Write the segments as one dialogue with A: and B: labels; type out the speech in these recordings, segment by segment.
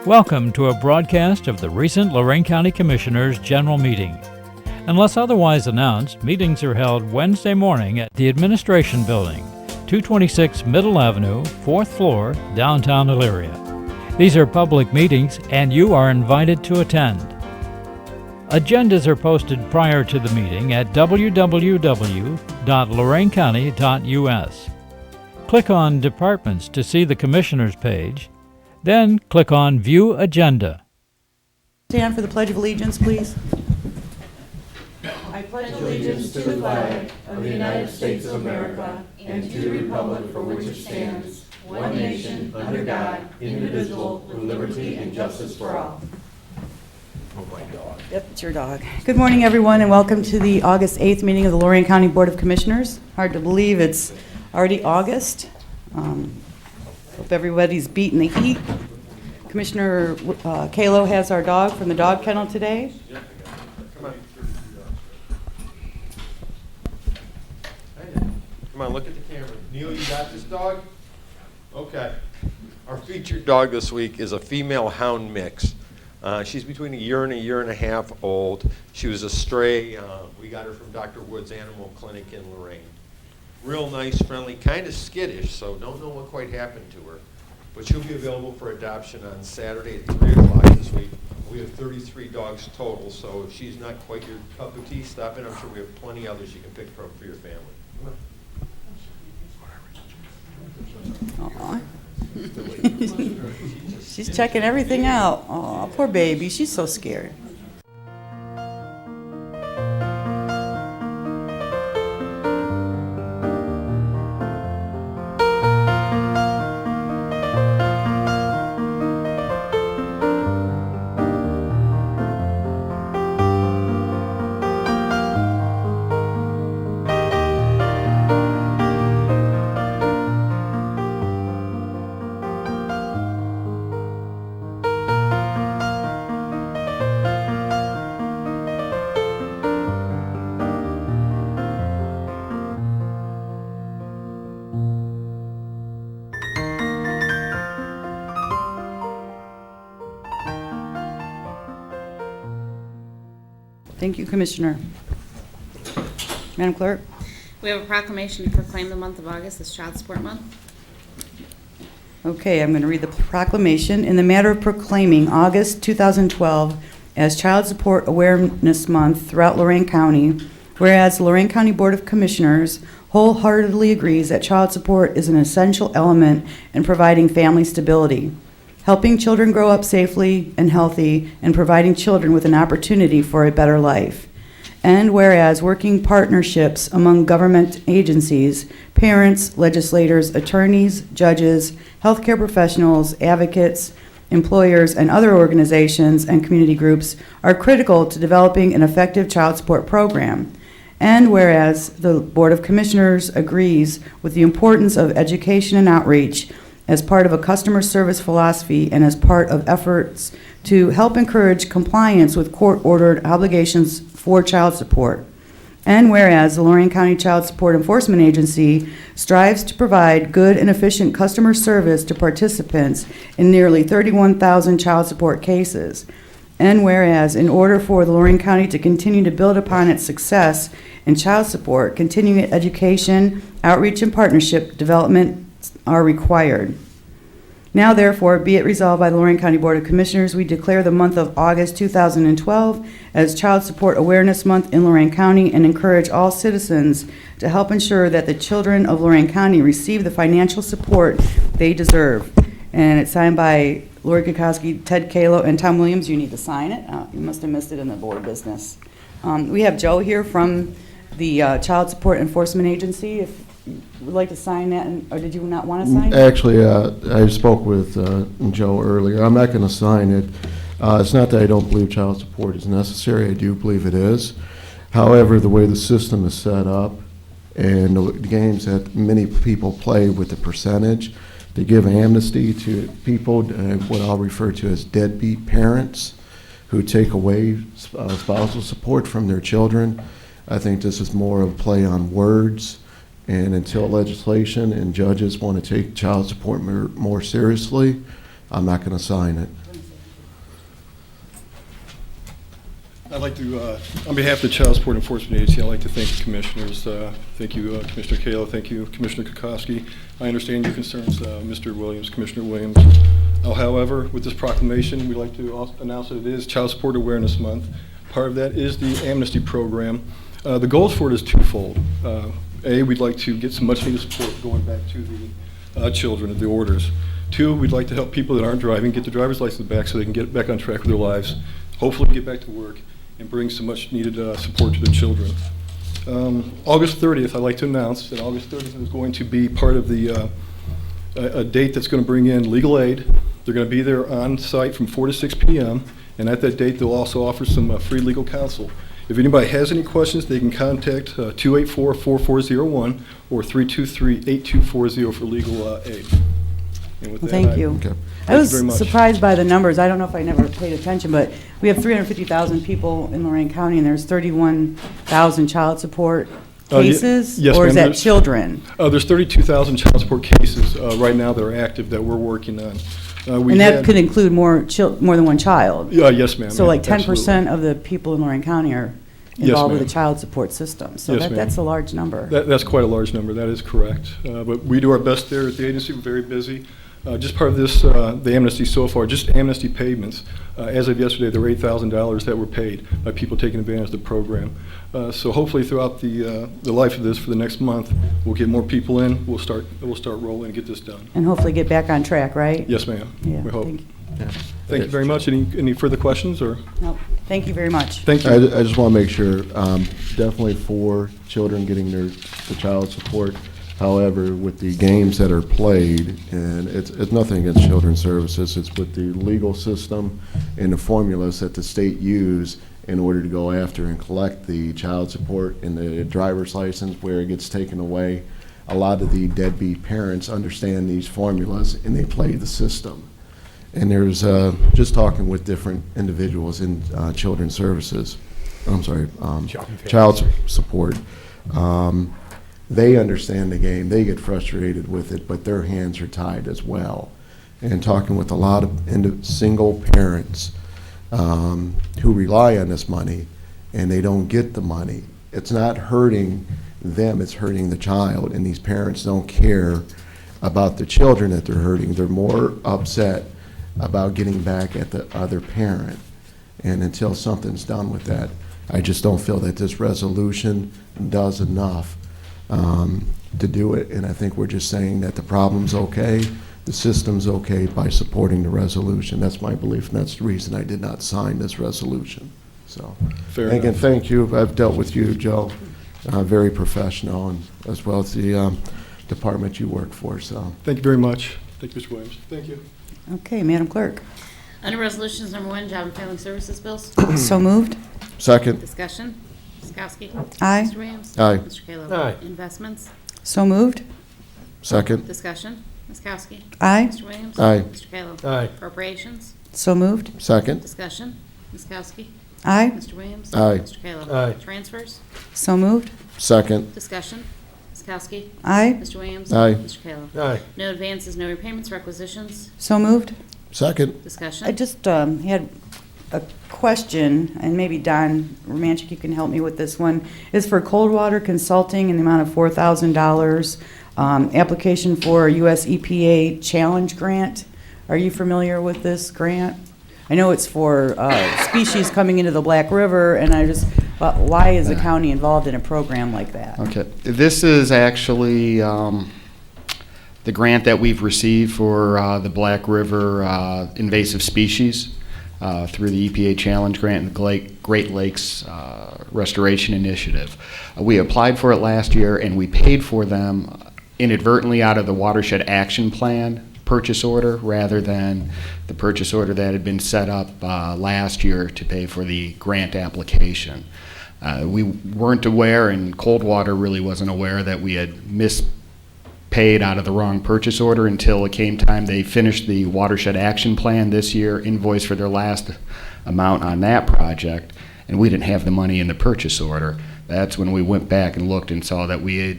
A: Welcome to a broadcast of the recent Lorain County Commissioners' General Meeting. Unless otherwise announced, meetings are held Wednesday morning at the Administration Building, 226 Middle Avenue, 4th floor, downtown Elyria. These are public meetings and you are invited to attend. Agendas are posted prior to the meeting at www.loraincounty.us. Click on Departments to see the Commissioners page, then click on View Agenda.
B: Stand for the Pledge of Allegiance, please. I pledge allegiance to the flag of the United States of America and to the republic for which it stands, one nation, under God, indivisible, with liberty and justice for all. Oh my dog. Yep, it's your dog. Good morning, everyone, and welcome to the August 8th meeting of the Lorain County Board of Commissioners. Hard to believe it's already August. Hope everybody's beating the heat. Commissioner Kalo has our dog from the dog kennel today.
C: Come on. Come on, look at the camera. Neil, you got this dog? Okay. Our featured dog this week is a female hound mix. She's between a year and a half old. She was a stray. We got her from Dr. Wood's Animal Clinic in Lorain. Real nice, friendly, kind of skittish, so don't know what quite happened to her. But she'll be available for adoption on Saturday at 3 o'clock this week. We have 33 dogs total, so if she's not quite your cup of tea, stop in. I'm sure we have plenty others you can pick from for your family.
B: Aww. She's checking everything out. Aw, poor baby. She's so scared. Thank you, Commissioner. Madam Clerk?
D: We have a proclamation to proclaim the month of August as Child Support Month.
B: Okay, I'm going to read the proclamation. In the matter of proclaiming August 2012 as Child Support Awareness Month throughout Lorain County, whereas the Lorain County Board of Commissioners wholeheartedly agrees that child support is an essential element in providing family stability, helping children grow up safely and healthy, and providing children with an opportunity for a better life. And whereas working partnerships among government agencies, parents, legislators, attorneys, judges, healthcare professionals, advocates, employers, and other organizations and community groups are critical to developing an effective child support program. And whereas the Board of Commissioners agrees with the importance of education and outreach as part of a customer service philosophy and as part of efforts to help encourage compliance with court-ordered obligations for child support. And whereas the Lorain County Child Support Enforcement Agency strives to provide good and efficient customer service to participants in nearly 31,000 child support cases. And whereas in order for the Lorain County to continue to build upon its success in child support, continuing education, outreach, and partnership development are required. Now, therefore, be it resolved by the Lorain County Board of Commissioners, we declare the month of August 2012 as Child Support Awareness Month in Lorain County and encourage all citizens to help ensure that the children of Lorain County receive the financial support they deserve. And it's signed by Lori Kokoski, Ted Kalo, and Tom Williams. You need to sign it. You must have missed it in the board business. We have Joe here from the Child Support Enforcement Agency. If you would like to sign that, or did you not want to sign it?
E: Actually, I spoke with Joe earlier. I'm not going to sign it. It's not that I don't believe child support is necessary. I do believe it is. However, the way the system is set up and the games that many people play with the percentage, they give amnesty to people, what I'll refer to as deadbeat parents, who take away spousal support from their children. I think this is more of a play on words. And until legislation and judges want to take child support more seriously, I'm not going to sign it.
F: I'd like to, on behalf of the Child Support Enforcement Agency, I'd like to thank the commissioners. Thank you, Commissioner Kalo. Thank you, Commissioner Kokoski. I understand your concerns, Mr. Williams, Commissioner Williams. However, with this proclamation, we'd like to also announce that it is Child Support Awareness Month. Part of that is the amnesty program. The goals for it is twofold. A, we'd like to get some much needed support going back to the children of the orders. Two, we'd like to help people that aren't driving get their driver's license back so they can get back on track with their lives, hopefully get back to work, and bring some much needed support to the children. August 30th, I'd like to announce that August 30th is going to be part of the a date that's going to bring in legal aid. They're going to be there on site from 4 to 6 p.m. And at that date, they'll also offer some free legal counsel. If anybody has any questions, they can contact 284-4401 or 323-8240 for legal aid. And with that,
B: Thank you.
E: Okay.
B: I was
F: very much.
B: surprised by the numbers. I don't know if I never paid attention, but we have 350,000 people in Lorain County, and there's 31,000 child support cases?
F: yes,
B: or is
F: ma'am,
B: that children?
F: There's 32,000 child support cases right now that are active that we're working on.
B: And that could include more than one child?
F: Yes, ma'am.
B: So like 10%
F: absolutely.
B: of the people in Lorain County are
F: Yes,
B: involved with
F: ma'am.
B: the child support system. So
F: Yes, ma'am.
B: that's a large number.
F: That's quite a large number. That is correct. But we do our best there at the agency. We're very busy. Just part of this, the amnesty so far, just amnesty payments. As of yesterday, there were $8,000 that were paid by people taking advantage of the program. So hopefully throughout the life of this for the next month, we'll get more people in. We'll start rolling and get this done.
B: And hopefully get back on track, right?
F: Yes, ma'am.
B: Yeah,
F: We hope.
B: thank you.
E: Yeah.
F: Thank you very much. Any further questions or?
B: No, thank you very much.
F: Thank you.
E: I just want to make sure, definitely for children getting the child support. However, with the games that are played, and it's nothing against children's services, it's with the legal system and the formulas that the state use in order to go after and collect the child support and the driver's license where it gets taken away. A lot of the deadbeat parents understand these formulas and they play the system. And there's just talking with different individuals in children's services, child support. They understand the game, they get frustrated with it, but their hands are tied as well. And talking with a lot of single parents who rely on this money and they don't get the money, it's not hurting them, it's hurting the child. And these parents don't care about the children that they're hurting. They're more upset about getting back at the other parent. And until something's done with that, I just don't feel that this resolution does enough to do it. And I think we're just saying that the problem's okay, the system's okay by supporting the resolution. That's my belief, and that's the reason I did not sign this resolution. So,
F: Fair
E: again,
F: enough.
E: thank you. I've dealt with you, Joe, very professional, and as well as the department you work for. So,
F: Thank you very much. Thank you, Mr. Williams. Thank you.
B: Okay, Madam Clerk.
D: Under Resolutions Number 1, Job and Family Services Bills.
B: So moved.
E: second,
D: Discussion. Ms. Kowski.
B: Aye.
D: Mr. Williams.
E: Aye.
D: Mr. Kayla.
A: Aye.
D: Investments.
B: So moved.
E: second,
D: Discussion. Ms. Kowski.
B: Aye.
D: Mr. Williams.
E: Aye.
D: Mr. Kayla.
A: Aye.
D: Appropriations.
B: So moved.
E: second,
D: Discussion. Ms. Kowski.
B: Aye.
D: Mr. Williams.
E: Aye.
D: Mr. Kayla.
A: Aye.
D: Transfers.
B: So moved.
E: second,
D: Discussion. Ms. Kowski.
B: Aye.
D: Mr. Williams.
E: Aye.
D: Mr. Kayla.
A: Aye.
D: No advances, no repayments, requisitions.
B: So moved.
E: second,
D: Discussion.
B: I just had a question, and maybe Don Romancak, you can help me with this one. Is for Coldwater Consulting in the amount of $4,000, application for US EPA challenge grant. Are you familiar with this grant? I know it's for species coming into the Black River, and I just, why is the county involved in a program like that?
G: Okay, this is actually the grant that we've received for the Black River invasive species through the EPA Challenge Grant and the Great Lakes Restoration Initiative. We applied for it last year, and we paid for them inadvertently out of the Watershed Action Plan purchase order rather than the purchase order that had been set up last year to pay for the grant application. We weren't aware, and Coldwater really wasn't aware, that we had mispaid out of the wrong purchase order until it came time. They finished the Watershed Action Plan this year, invoiced for their last amount on that project, and we didn't have the money in the purchase order. That's when we went back and looked and saw that we had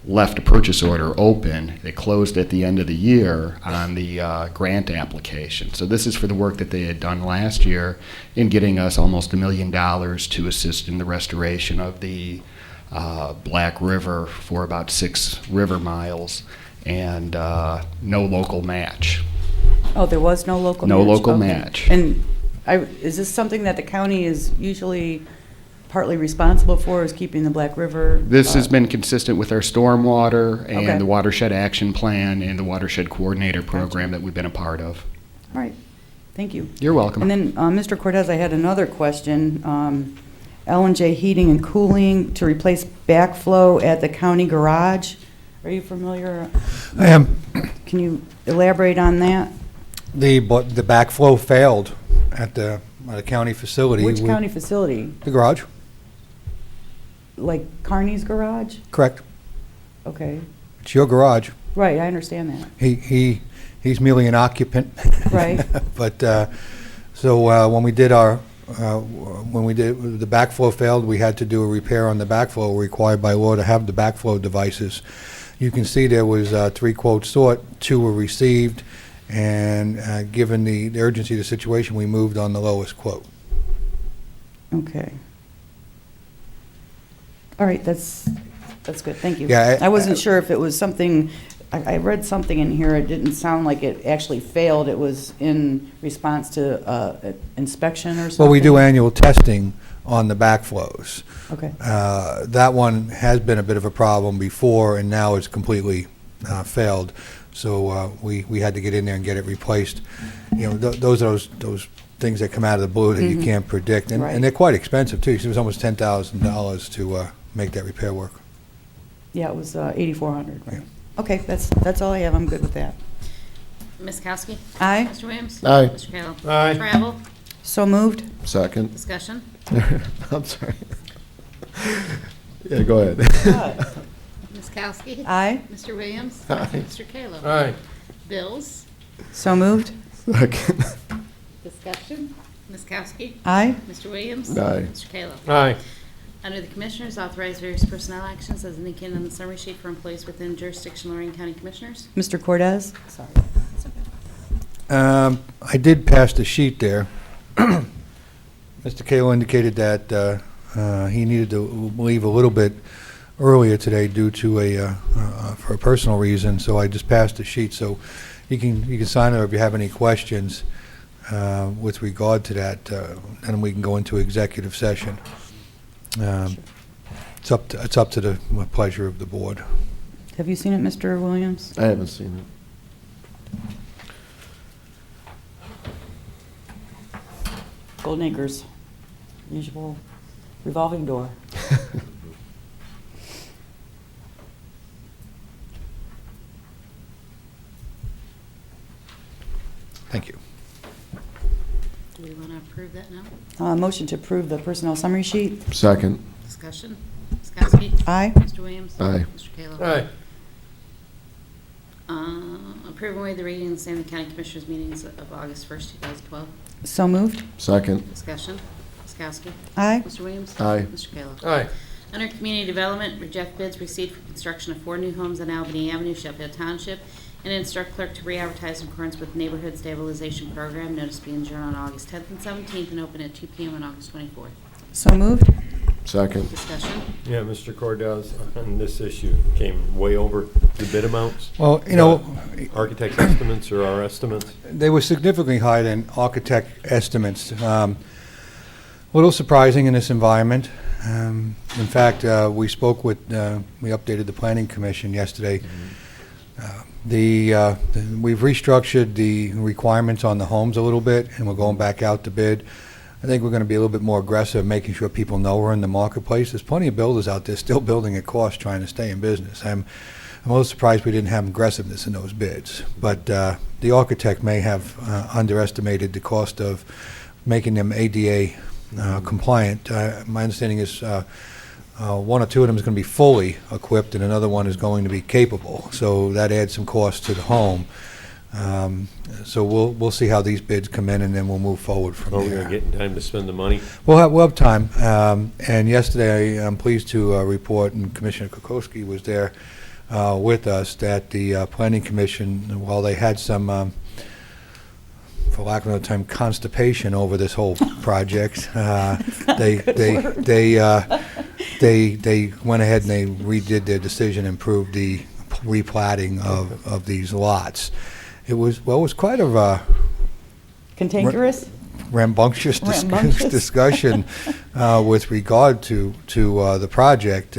G: left a purchase order open. They closed at the end of the year on the grant application. So this is for the work that they had done last year in getting us almost $1 million to assist in the restoration of the Black River for about 6 river miles, and no local match.
B: Oh, there was no local match?
G: No local
B: Okay.
G: match.
B: And is this something that the county is usually partly responsible for, is keeping the Black River?
G: This has been consistent with our stormwater and
B: Okay.
G: the Watershed Action Plan and the Watershed Coordinator Program that we've been a part of.
B: All right, thank you.
G: You're welcome.
B: And then, Mr. Cortez, I had another question. L&J Heating and Cooling to replace backflow at the county garage. Are you familiar?
H: I am.
B: Can you elaborate on that?
H: The backflow failed at the county facility.
B: Which county facility?
H: The garage,
B: Like Carney's garage?
H: correct.
B: Okay,
H: It's your garage.
B: right, I understand that.
H: He's merely an occupant.
B: Right.
H: But, so when we did the backflow failed, we had to do a repair on the backflow, required by law to have the backflow devices. You can see there was 3 quotes sought, 2 were received, and given the urgency of the situation, we moved on the lowest quote.
B: Okay. All right, that's good, thank you.
H: Yeah,
B: I wasn't sure if it was something, I read something in here, it didn't sound like it actually failed, it was in response to inspection or something?
H: Well, we do annual testing on the backflows.
B: Okay,
H: That one has been a bit of a problem before, and now it's completely failed. So we had to get in there and get it replaced. You know, those are those things that come out of the blue that you can't predict,
B: Right.
H: and they're quite expensive too. It was almost $10,000 to make that repair work.
B: yeah, it was 8,400, right?
H: Yeah.
B: Okay, that's all I have, I'm good with that.
D: Ms. Kowski?
B: Aye,
D: Mr. Williams?
E: Aye.
D: Mr. Kayla?
C: Aye.
D: Travel?
B: so moved?
E: Second.
D: Discussion?
E: I'm sorry. Yeah, go ahead.
D: Ms. Kowski?
B: Aye,
D: Mr. Williams?
E: Aye.
D: Mr. Kayla?
C: Aye.
D: Bills?
B: so moved?
E: Second.
D: Discussion? Ms. Kowski?
B: Aye,
D: Mr. Williams?
E: Aye.
D: Mr. Kayla?
C: Aye.
D: Under the Commissioners, authorize various personnel actions as indicated on the summary sheet for employees within jurisdiction of Lorraine County Commissioners.
B: Mr. Cortez? Sorry.
H: I did pass the sheet there. Mr. Kalo indicated that he needed to leave a little bit earlier today due to for a personal reason, so I just passed the sheet. So you can sign it, or if you have any questions with regard to that, then we can go into executive session. It's up to the pleasure of the board.
B: Have you seen it, Mr. Williams?
E: I haven't seen it.
B: Golden Acres, usual revolving door.
H: Thank you.
D: Do we want to approve that now?
B: Motion to approve the personnel summary sheet?
E: Second.
D: Discussion? Ms. Kowski?
B: Aye,
D: Mr. Williams?
E: Aye.
D: Mr. Kayla?
C: Aye.
D: Approve and waive the reading of the Stanley County Commissioners meetings of August 1st, 2012.
B: so moved?
E: Second.
D: Discussion? Ms. Kowski?
B: Aye,
D: Mr. Williams?
E: Aye.
D: Mr. Kayla?
C: Aye.
D: Under Community Development, reject bids received for construction of 4 new homes on Albany Avenue, Sheffield Township, and instruct clerk to re-advertise in accordance with Neighborhood Stabilization Program. Notice being adjourned on August 10th and 17th and open at 2 p.m. on August 24th.
B: so moved?
E: Second.
D: Discussion?
C: Yeah, Mr. Cordez, on this issue, came way over the bid amounts.
H: Well, you know,
C: Architect's estimates or our estimates?
H: they were significantly higher than architect estimates. A little surprising in this environment. In fact, we spoke with, we updated the Planning Commission yesterday. We've restructured the requirements on the homes a little bit, and we're going back out to bid. I think we're going to be a little bit more aggressive, making sure people know we're in the marketplace. There's plenty of builders out there still building at cost, trying to stay in business. I'm a little surprised we didn't have aggressiveness in those bids. But the architect may have underestimated the cost of making them ADA compliant. My understanding is 1 or 2 of them is going to be fully equipped, and another one is going to be capable. So that adds some cost to the home. So we'll see how these bids come in, and then we'll move forward from
C: Are we
H: there.
C: going to get in time to spend the money?
H: We'll have time. And yesterday, I'm pleased to report, and Commissioner Kokoski was there, with us that the Planning Commission, while they had some, for lack of another term, constipation over this whole project, they went ahead and they redid their decision and approved the replatting of these lots. It was quite a
B: Cantankerous?
H: rambunctious
B: Rambunctious.
H: discussion with regard to the project,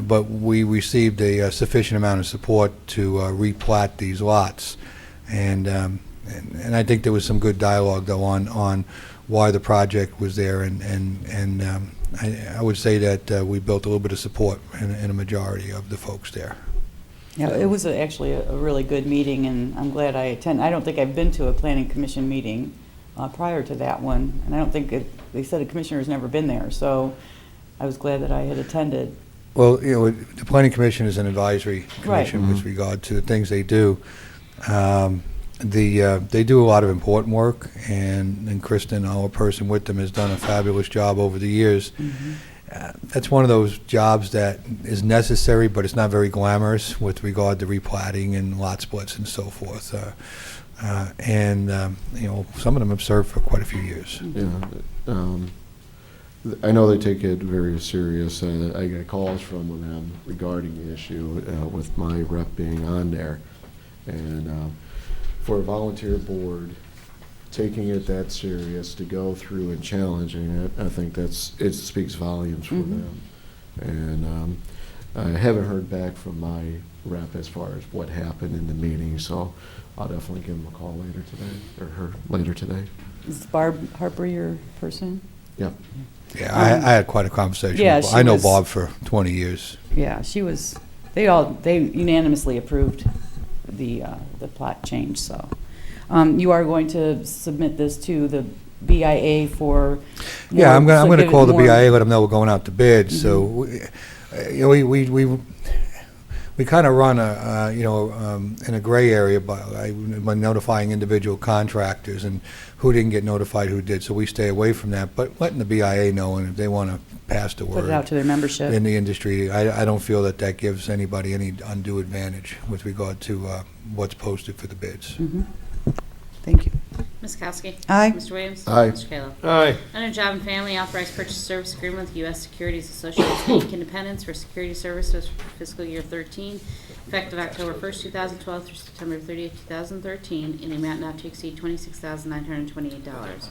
H: but we received a sufficient amount of support to replat these lots, and I think there was some good dialogue though on why the project was there, and I would say that we built a little bit of support in a majority of the folks there.
B: Yeah, it was actually a really good meeting, and I'm glad I attended. I don't think I've been to a planning commission meeting prior to that one, and I don't think they said a commissioner's never been there, so I was glad that I had attended.
H: Well, the planning commission is an advisory commission
B: Right.
H: with regard to the things they do. They do a lot of important work, and Kristen, our person with them, has done a fabulous job over the years.
B: Mm-hmm.
H: That's one of those jobs that is necessary, but it's not very glamorous with regard to replatting and lot splits and so forth. Some of them have served for quite a few years.
E: Yeah, I know they take it very serious. I get calls from them regarding the issue with my rep being on there. And for a volunteer board, taking it that serious to go through and challenging it, I think it speaks volumes for them. And I haven't heard back from my rep as far as what happened in the meeting, so I'll definitely give him a call later today, or her later today.
B: Is Barb Harper your person?
E: Yep.
H: Yeah, I had quite a conversation.
B: Yeah,
H: with Bob.
B: she
H: I know
B: was-
H: Bob for 20 years.
B: Yeah, she was, they unanimously approved the plot change, so. You are going to submit this to the BIA for.
H: Yeah, I'm
B: so
H: going to
B: give
H: call
B: it
H: the
B: more-
H: BIA, let them know we're going out to bid. So, we kind of run in a gray area by notifying individual contractors and who didn't get notified, who did. So we stay away from that. But letting the BIA know, and if they want to pass the
B: Put it out
H: word
B: to their membership.
H: in the industry, I don't feel that gives anybody any undue advantage with regard to what's posted for the bids.
B: Mhm. Thank you.
D: Ms. Kowski?
B: Aye.
D: Mr. Williams?
E: Aye.
D: Mr. Kayla?
C: Aye.
D: Under Job and Family, authorized purchase service agreement with U.S. Securities Associates, Inc. Independence for security services for fiscal year 13, effective October 1st, 2012 through September 30th, 2013, in the amount not to exceed $26,928.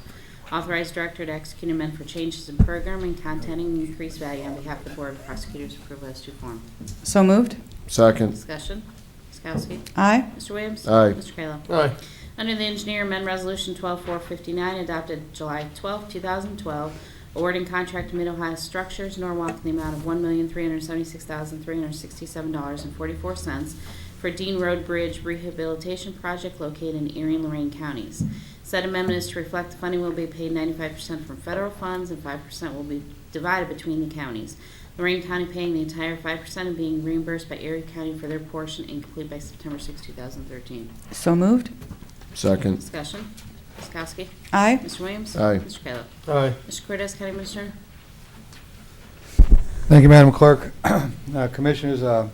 D: Authorized director to execute amend for changes in program and content and increased value on behalf of the Board of Prosecutors' approval as to form.
B: So moved?
E: Second.
D: Discussion. Ms. Kowski?
B: Aye.
D: Mr. Williams?
E: Aye.
D: Mr. Kayla?
C: Aye.
D: Under the engineer, amend resolution 12459 adopted July 12, 2012, awarding contract to Mid-Ohio Structures Norwalk in the amount of $1,376,367.44 for Dean Road Bridge Rehabilitation Project located in Erie and Lorain Counties. Said amendment is to reflect the funding will be paid 95% from federal funds and 5% will be divided between the counties. Lorain County paying the entire 5% and being reimbursed by Erie County for their portion and complete by September 6, 2013.
B: So moved?
E: Second.
D: Discussion. Ms. Kowski?
B: Aye.
D: Mr. Williams?
E: Aye.
D: Mr. Kayla?
C: Aye.
D: Mr. Cortez, County Minister?
H: Thank you, Madam Clerk. Commissioners, I'm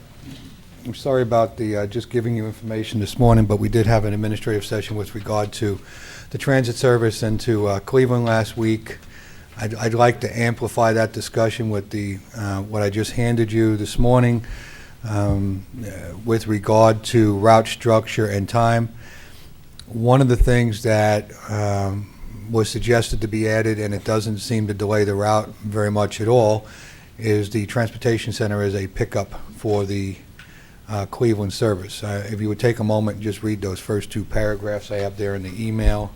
H: sorry about the just giving you information this morning, but we did have an administrative session with regard to the transit service and to Cleveland last week. I'd like to amplify that discussion with the what I just handed you this morning with regard to route structure and time. One of the things that was suggested to be added, and it doesn't seem to delay the route very much at all, is the transportation center as a pickup for the Cleveland service. If you would take a moment and just read those first two paragraphs I have there in the email.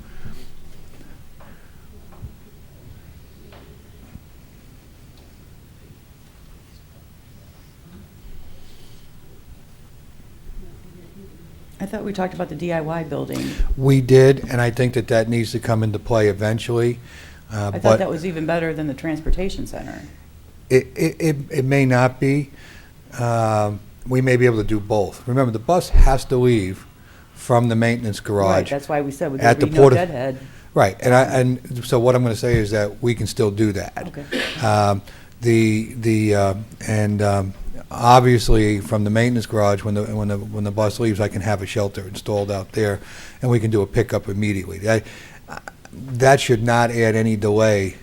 B: I thought we talked about the DIY building.
H: We did, and I think that needs to come into play eventually.
B: I
H: but
B: thought that was even better than the transportation center.
H: It may not be. We may be able to do both. Remember, the bus has to leave from the maintenance
B: Right,
H: garage.
B: that's why we said we
H: At
B: could
H: the
B: be no
H: Port of-
B: deadhead.
H: Right, and so what I'm going to say is that we can still do that.
B: Okay.
H: obviously, from the maintenance garage, when the bus leaves, I can have a shelter installed out there, and we can do a pickup immediately. That should not add any delay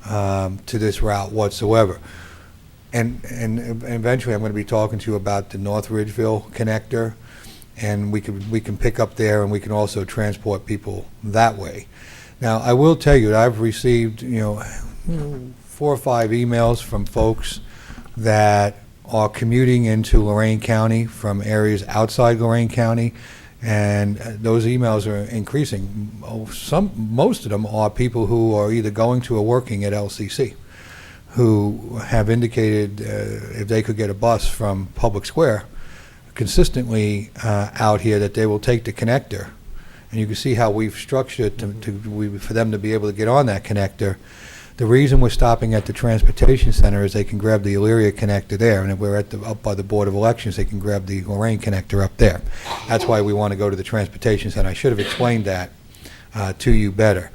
H: to this route whatsoever. And eventually, I'm going to be talking to you about the North Ridgeville connector, and we can pick up there, and we can also transport people that way. Now, I will tell you that I've received 4 or 5 emails from folks that are commuting into Lorain County from areas outside Lorain County, and those emails are increasing. Most of them are people who are either going to or working at LCC, who have indicated if they could get a bus from Public Square consistently out here, that they will take the connector. And you can see how we've structured it for them to be able to get on that connector. The reason we're stopping at the transportation center is they can grab the Elyria connector there, and if we're up by the Board of Elections, they can grab the Lorain connector up there. That's why we want to go to the transportation center. I should have explained that to you better.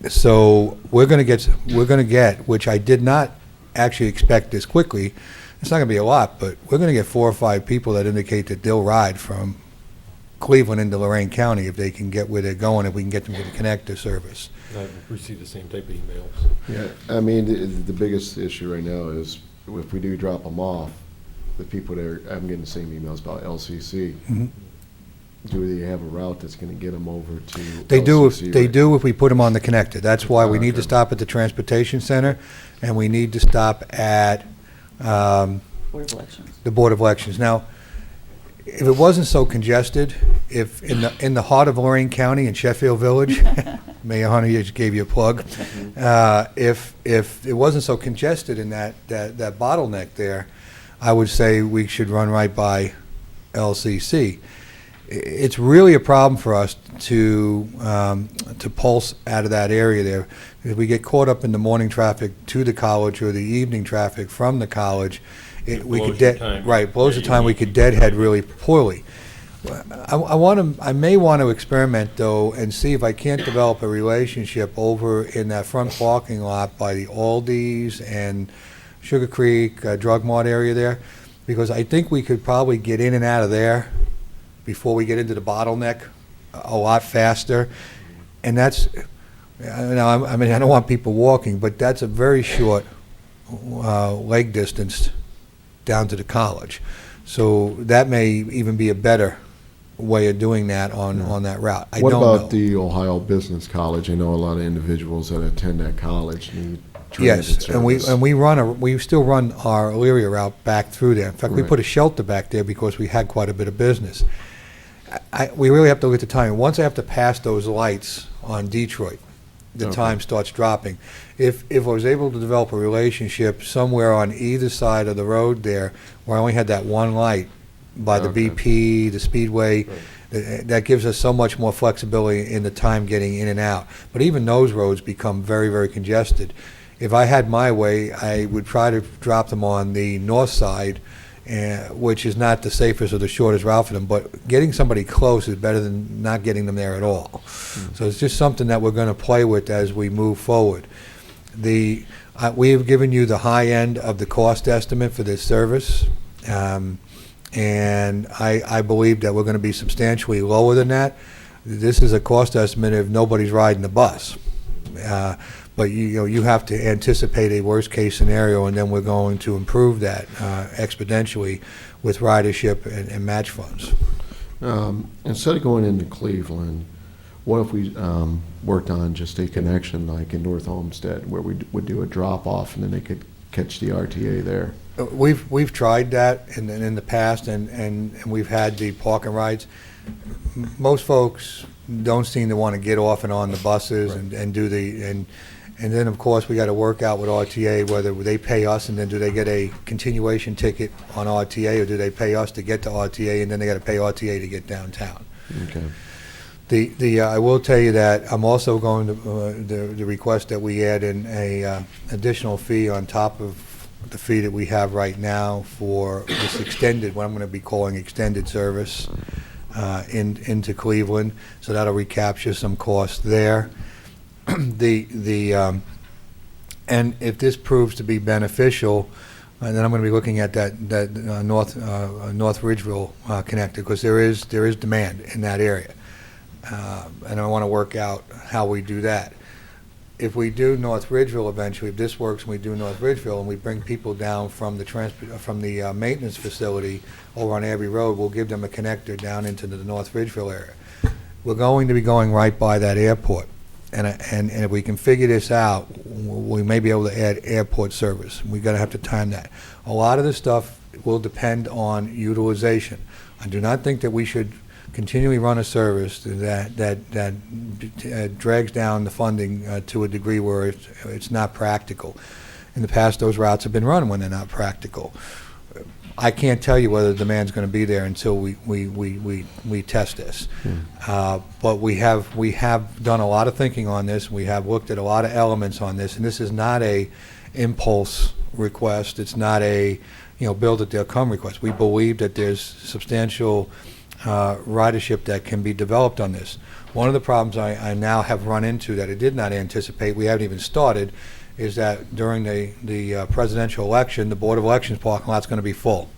H: So we're going to get, which I did not actually expect this quickly. It's not going to be a lot, but we're going to get 4 or 5 people that indicate that they'll ride from Cleveland into Lorain County if they can get where they're going, if we can get them to the connector service.
I: I've received the same type of emails.
E: Yeah, I mean, the biggest issue right now is if we do drop them off, the people there, I'm getting the same emails about LCC.
H: Mm-hmm.
E: Do they have a route that's going to get them over to
H: They
E: LCC?
H: do. They do if we put them on the connector. That's why we need to
E: Okay.
H: stop at the transportation center, and we need to stop at
B: Board of Elections.
H: the Board of Elections. Now, if it wasn't so congested, if in the heart of Lorain County in Sheffield Village, Mayor Hunter just gave you a plug. If it wasn't so congested in that bottleneck there, I would say we should run right by LCC. It's really a problem for us to pulse out of that area there. If we get caught up in the morning traffic to the college or the evening traffic from the college, we
I: blows
H: could
I: your time.
H: blows the
I: Yeah,
H: time.
I: you
H: We
I: need
H: could
I: to-
H: deadhead really poorly. I may want to experiment though and see if I can't develop a relationship over in that front parking lot by the Aldi's and Sugar Creek Drug Mart area there, because I think we could probably get in and out of there before we get into the bottleneck a lot faster. And that's, I mean, I don't want people walking, but that's a very short leg distance down to the college. So that may even be a better way of doing that on that route. I
E: What
H: don't
E: about
H: know.
E: the Ohio Business College? I know a lot of individuals that attend that college need transit
H: Yes, and
E: service.
H: we still run our Elyria route back through there. In fact, we
E: Right.
H: put a shelter back there because we had quite a bit of business. We really have to look at the time. Once I have to pass those lights on Detroit, the
E: Okay.
H: time starts dropping. If I was able to develop a relationship somewhere on either side of the road there, where I only had that one light by the
E: Okay.
H: BP, the Speedway, that gives us so much more flexibility in the time getting in and out. But even those roads become very, very congested. If I had my way, I would try to drop them on the north side, which is not the safest or the shortest route for them, but getting somebody close is better than not getting them there at all. So it's just something that we're going to play with as we move forward. We have given you the high end of the cost estimate for this service, and I believe that we're going to be substantially lower than that. This is a cost estimate if nobody's riding the bus. But you have to anticipate a worst-case scenario, and then we're going to improve that exponentially with ridership and match funds.
E: Instead of going into Cleveland, what if we worked on just a connection like in North Olmsted, where we would do a drop-off and then they could catch the RTA there?
H: We've tried that in the past, and we've had the park and rides. Most folks don't seem to want to get off and on the buses and do and then, of course, we got to work out with RTA whether they pay us, and then do they get a continuation ticket on RTA, or do they pay us to get to RTA, and then they got to pay RTA to get downtown.
E: Okay.
H: I will tell you that I'm also going to the request that we add in a additional fee on top of the fee that we have right now for this extended, what I'm going to be calling extended service into Cleveland. So that'll recapture some costs there. And if this proves to be beneficial, And then I'm going to be looking at that North Ridgeville connector, because there is demand in that area. And I want to work out how we do that. If we do North Ridgeville eventually, if this works and we do North Ridgeville and we bring people down from the maintenance facility over on Abbe Road, we'll give them a connector down into the North Ridgeville area. We're going to be going right by that airport. And if we can figure this out, we may be able to add airport service. We're going to have to time that. A lot of this stuff will depend on utilization. I do not think that we should continually run a service that drags down the funding to a degree where it's not practical. In the past, those routes have been run when they're not practical. I can't tell you whether the demand's going to be there until we test this. But we have done a lot of thinking on this. We have looked at a lot of elements on this, and this is not a impulse request. It's not a build it, they'll come request. We believe that there's substantial ridership that can be developed on this. One of the problems I now have run into that I did not anticipate, we haven't even started, is that during the presidential election, the Board of Elections parking lot's going to be full.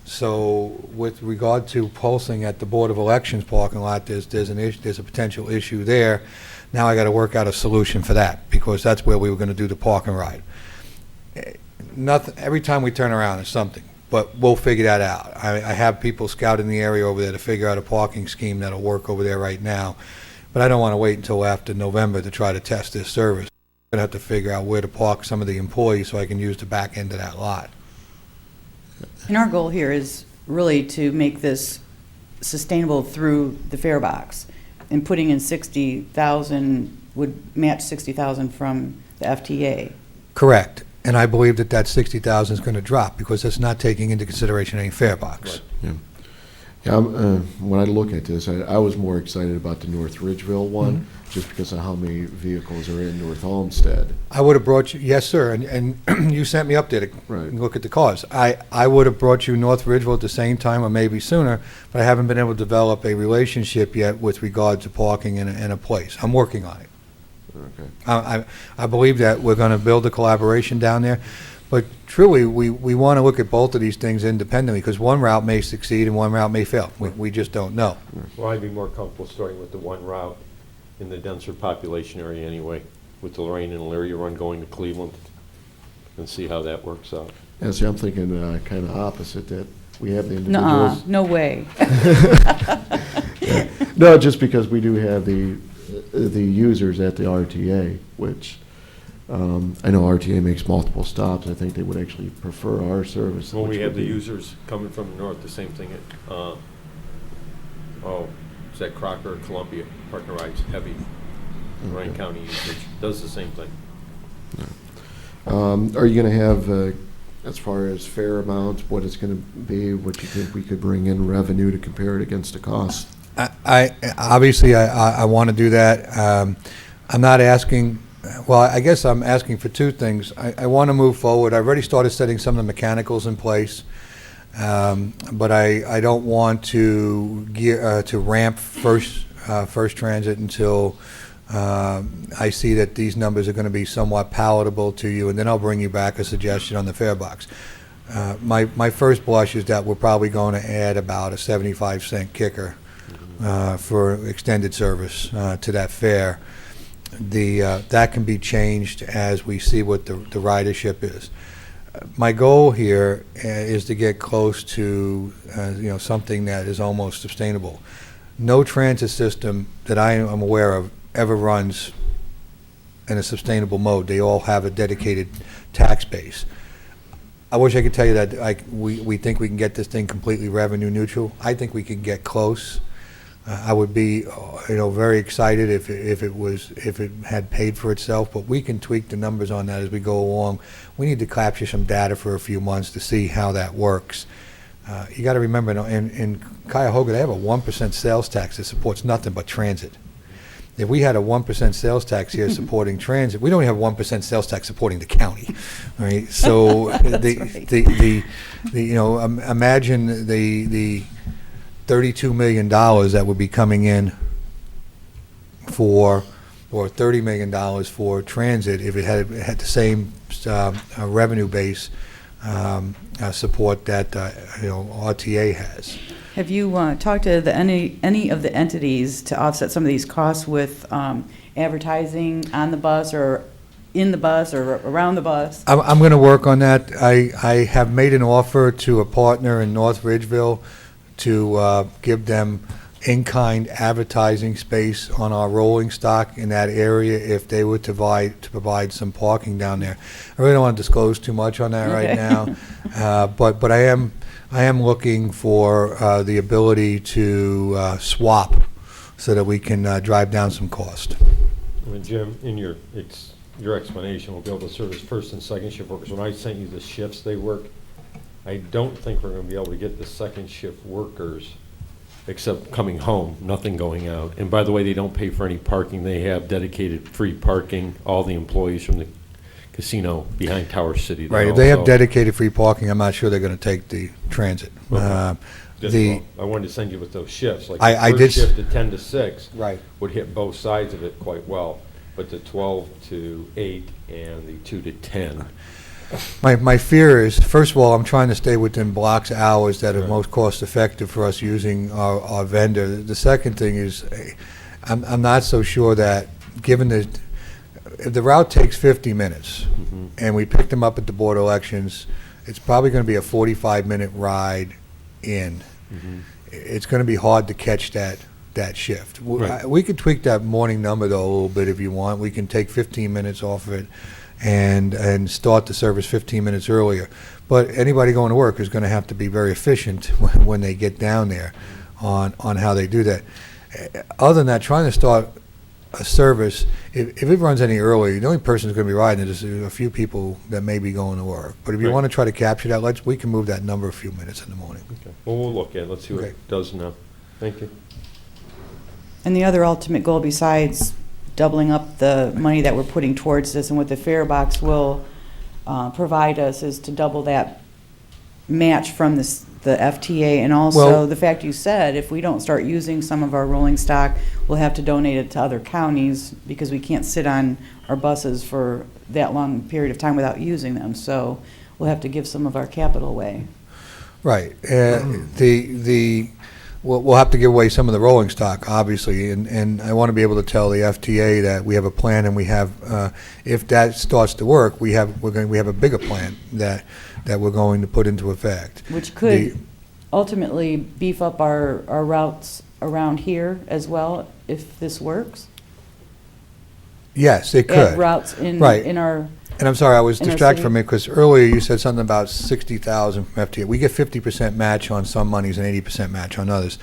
H: So with regard to pulsing at the Board of Elections parking lot, there's a potential issue there. Now I got to work out a solution for that, because that's where we were going to do the park and ride. Nothing. Every time we turn around, it's something. But we'll figure that out. I have people scouting the area over there to figure out a parking scheme that'll work over there right now. But I don't want to wait until after November to try to test this service. I'm going to have to figure out where to park some of the employees so I can use the back end of that lot.
B: And our goal here is really to make this sustainable through the fare box. And putting in 60,000 would match 60,000 from the FTA.
H: Correct. And I believe that 60,000 is going to drop because it's not taking into consideration any fare box.
E: Yeah. When I look at this, I was more excited about the North Ridgeville one, just because of how many vehicles are in North Olmsted.
H: I would have brought you, yes, sir, and you sent me up there to
E: Right.
H: look at the cars. I would have brought you North Ridgeville at the same time or maybe sooner, but I haven't been able to develop a relationship yet with regard to parking in a place. I'm working on it.
E: Okay.
H: I believe that we're going to build a collaboration down there, but truly, we want to look at both of these things independently, because one route may succeed and one route may fail. We just don't know.
C: Well, I'd be more comfortable starting with the one route in the denser population area anyway, with the Lorain and Elyria run going to Cleveland, and see how that works out.
E: Yeah, see, I'm thinking kind of opposite, that we have the
B: Nuh-uh,
E: individuals.
B: no way.
E: No, just because we do have the users at the RTA, which I know RTA makes multiple stops. I think they would actually prefer our service.
C: When
E: which
C: we have
E: would
C: the
E: be-
C: users coming from the north, the same thing at, is that Crocker, Columbia, Park and Rides, heavy, Lorain County usage, does the same thing.
E: Are you going to have, as far as fare amounts, what it's going to be, what you think we could bring in revenue to compare it against the cost?
H: I obviously I want to do that. I'm not asking. Well, I guess I'm asking for two things. I want to move forward. I've already started setting some of the mechanicals in place, but I don't want to ramp first transit until I see that these numbers are going to be somewhat palatable to you, and then I'll bring you back a suggestion on the fare box. My first blush is that we're probably going to add about a 75-cent kicker for extended service to that fare. That can be changed as we see what the ridership is. My goal here is to get close to something that is almost sustainable. No transit system that I am aware of ever runs in a sustainable mode. They all have a dedicated tax base. I wish I could tell you that we think we can get this thing completely revenue neutral. I think we can get close. I would be, very excited if it had paid for itself. But we can tweak the numbers on that as we go along. We need to capture some data for a few months to see how that works. You got to remember, in Cuyahoga, they have a 1% sales tax that supports nothing but transit. If we had a 1% sales tax here supporting transit, we don't have 1% sales tax supporting the county, right? So imagine the $32 million that would be coming in or $30 million for transit if it had the same revenue base support that RTA has.
B: Have you talked to any of the entities to offset some of these costs with advertising on the bus or in the bus or around the bus?
H: I'm going to work on that. I have made an offer to a partner in North Ridgeville to give them in-kind advertising space on our rolling stock in that area if they were to provide some parking down there. I really don't want to disclose too much on that right now, but I am looking for the ability to swap so that we can drive down some cost.
I: Well, Jim, in your explanation, we'll be able to service first and second shift workers. When I sent you the shifts they work, I don't think we're going to be able to get the second shift workers except coming home, nothing going out. And by the way, they don't pay for any parking. They have dedicated free parking. All the employees from the casino behind Tower City.
H: Right, if they have dedicated free parking, I'm not sure they're going to take the transit.
I: Okay. I wanted to send you with those shifts. Like
H: I
I: the
H: did
I: first shift at 10 to 6
H: Right.
I: would hit both sides of it quite well, but the 12 to 8 and the 2 to 10.
H: My fear is, first of all, I'm trying to stay within blocks hours that are
I: Right.
H: most cost effective for us using our vendor. The second thing is, I'm not so sure that, given if the route takes 50 minutes, and we pick them up at the Board of Elections, it's probably going to be a 45-minute ride in. It's going to be hard to catch that shift.
I: Right.
H: We could tweak that morning number, though, a little bit if you want. We can take 15 minutes off of it and start the service 15 minutes earlier. But anybody going to work is going to have to be very efficient when they get down there on how they do that. Other than that, trying to start a service, if it runs any earlier, the only person who's going to be riding it is a few people that may be going to work. But if you
I: Right.
H: want to try to capture that, we can move that number a few minutes in the morning.
I: Okay. Well, we'll look at it. Let's see what
H: Okay.
I: it does now. Thank you.
B: And the other ultimate goal besides doubling up the money that we're putting towards this and what the fare box will provide us is to double that match from the FTA, and also
H: Well-
B: the fact you said if we don't start using some of our rolling stock, we'll have to donate it to other counties because we can't sit on our buses for that long period of time without using them. So we'll have to give some of our capital away.
H: Right. We'll have to give away some of the rolling stock, obviously, and I want to be able to tell the FTA that we have a plan, and we have, if that starts to work, we have a bigger plan that we're going to put into effect.
B: Which could ultimately beef up our routes around here as well, if this works.
H: Yes, it
B: Add
H: could.
B: routes in
H: Right.
B: our,
H: And I'm sorry, I was
B: in our
H: distracted
B: city.
H: from it because earlier you said something about 60,000 from FTA. We get 50% match on some monies and 80% match on others.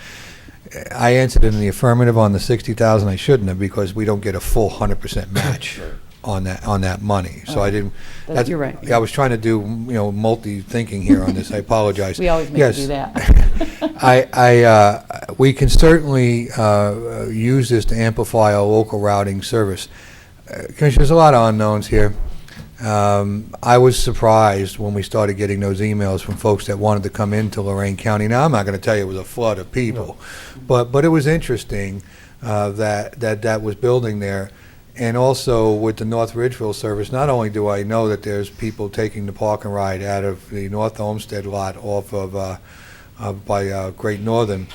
H: I answered in the affirmative on the 60,000. I shouldn't have, because we don't get a full 100% match on that money. So I didn't.
B: You're right.
H: I was trying to do multi-thinking here on this. I apologize.
B: We always make
H: Yes.
B: you do that.
H: We can certainly use this to amplify our local routing service. Commissioner, there's a lot of unknowns here. I was surprised when we started getting those emails from folks that wanted to come into Lorain County. Now, I'm not going to tell you it was a flood of people, but it was interesting that was building there. And also with the North Ridgeville service, not only do I know that there's people taking the park and ride out of the North Olmsted lot off of by Great Northern,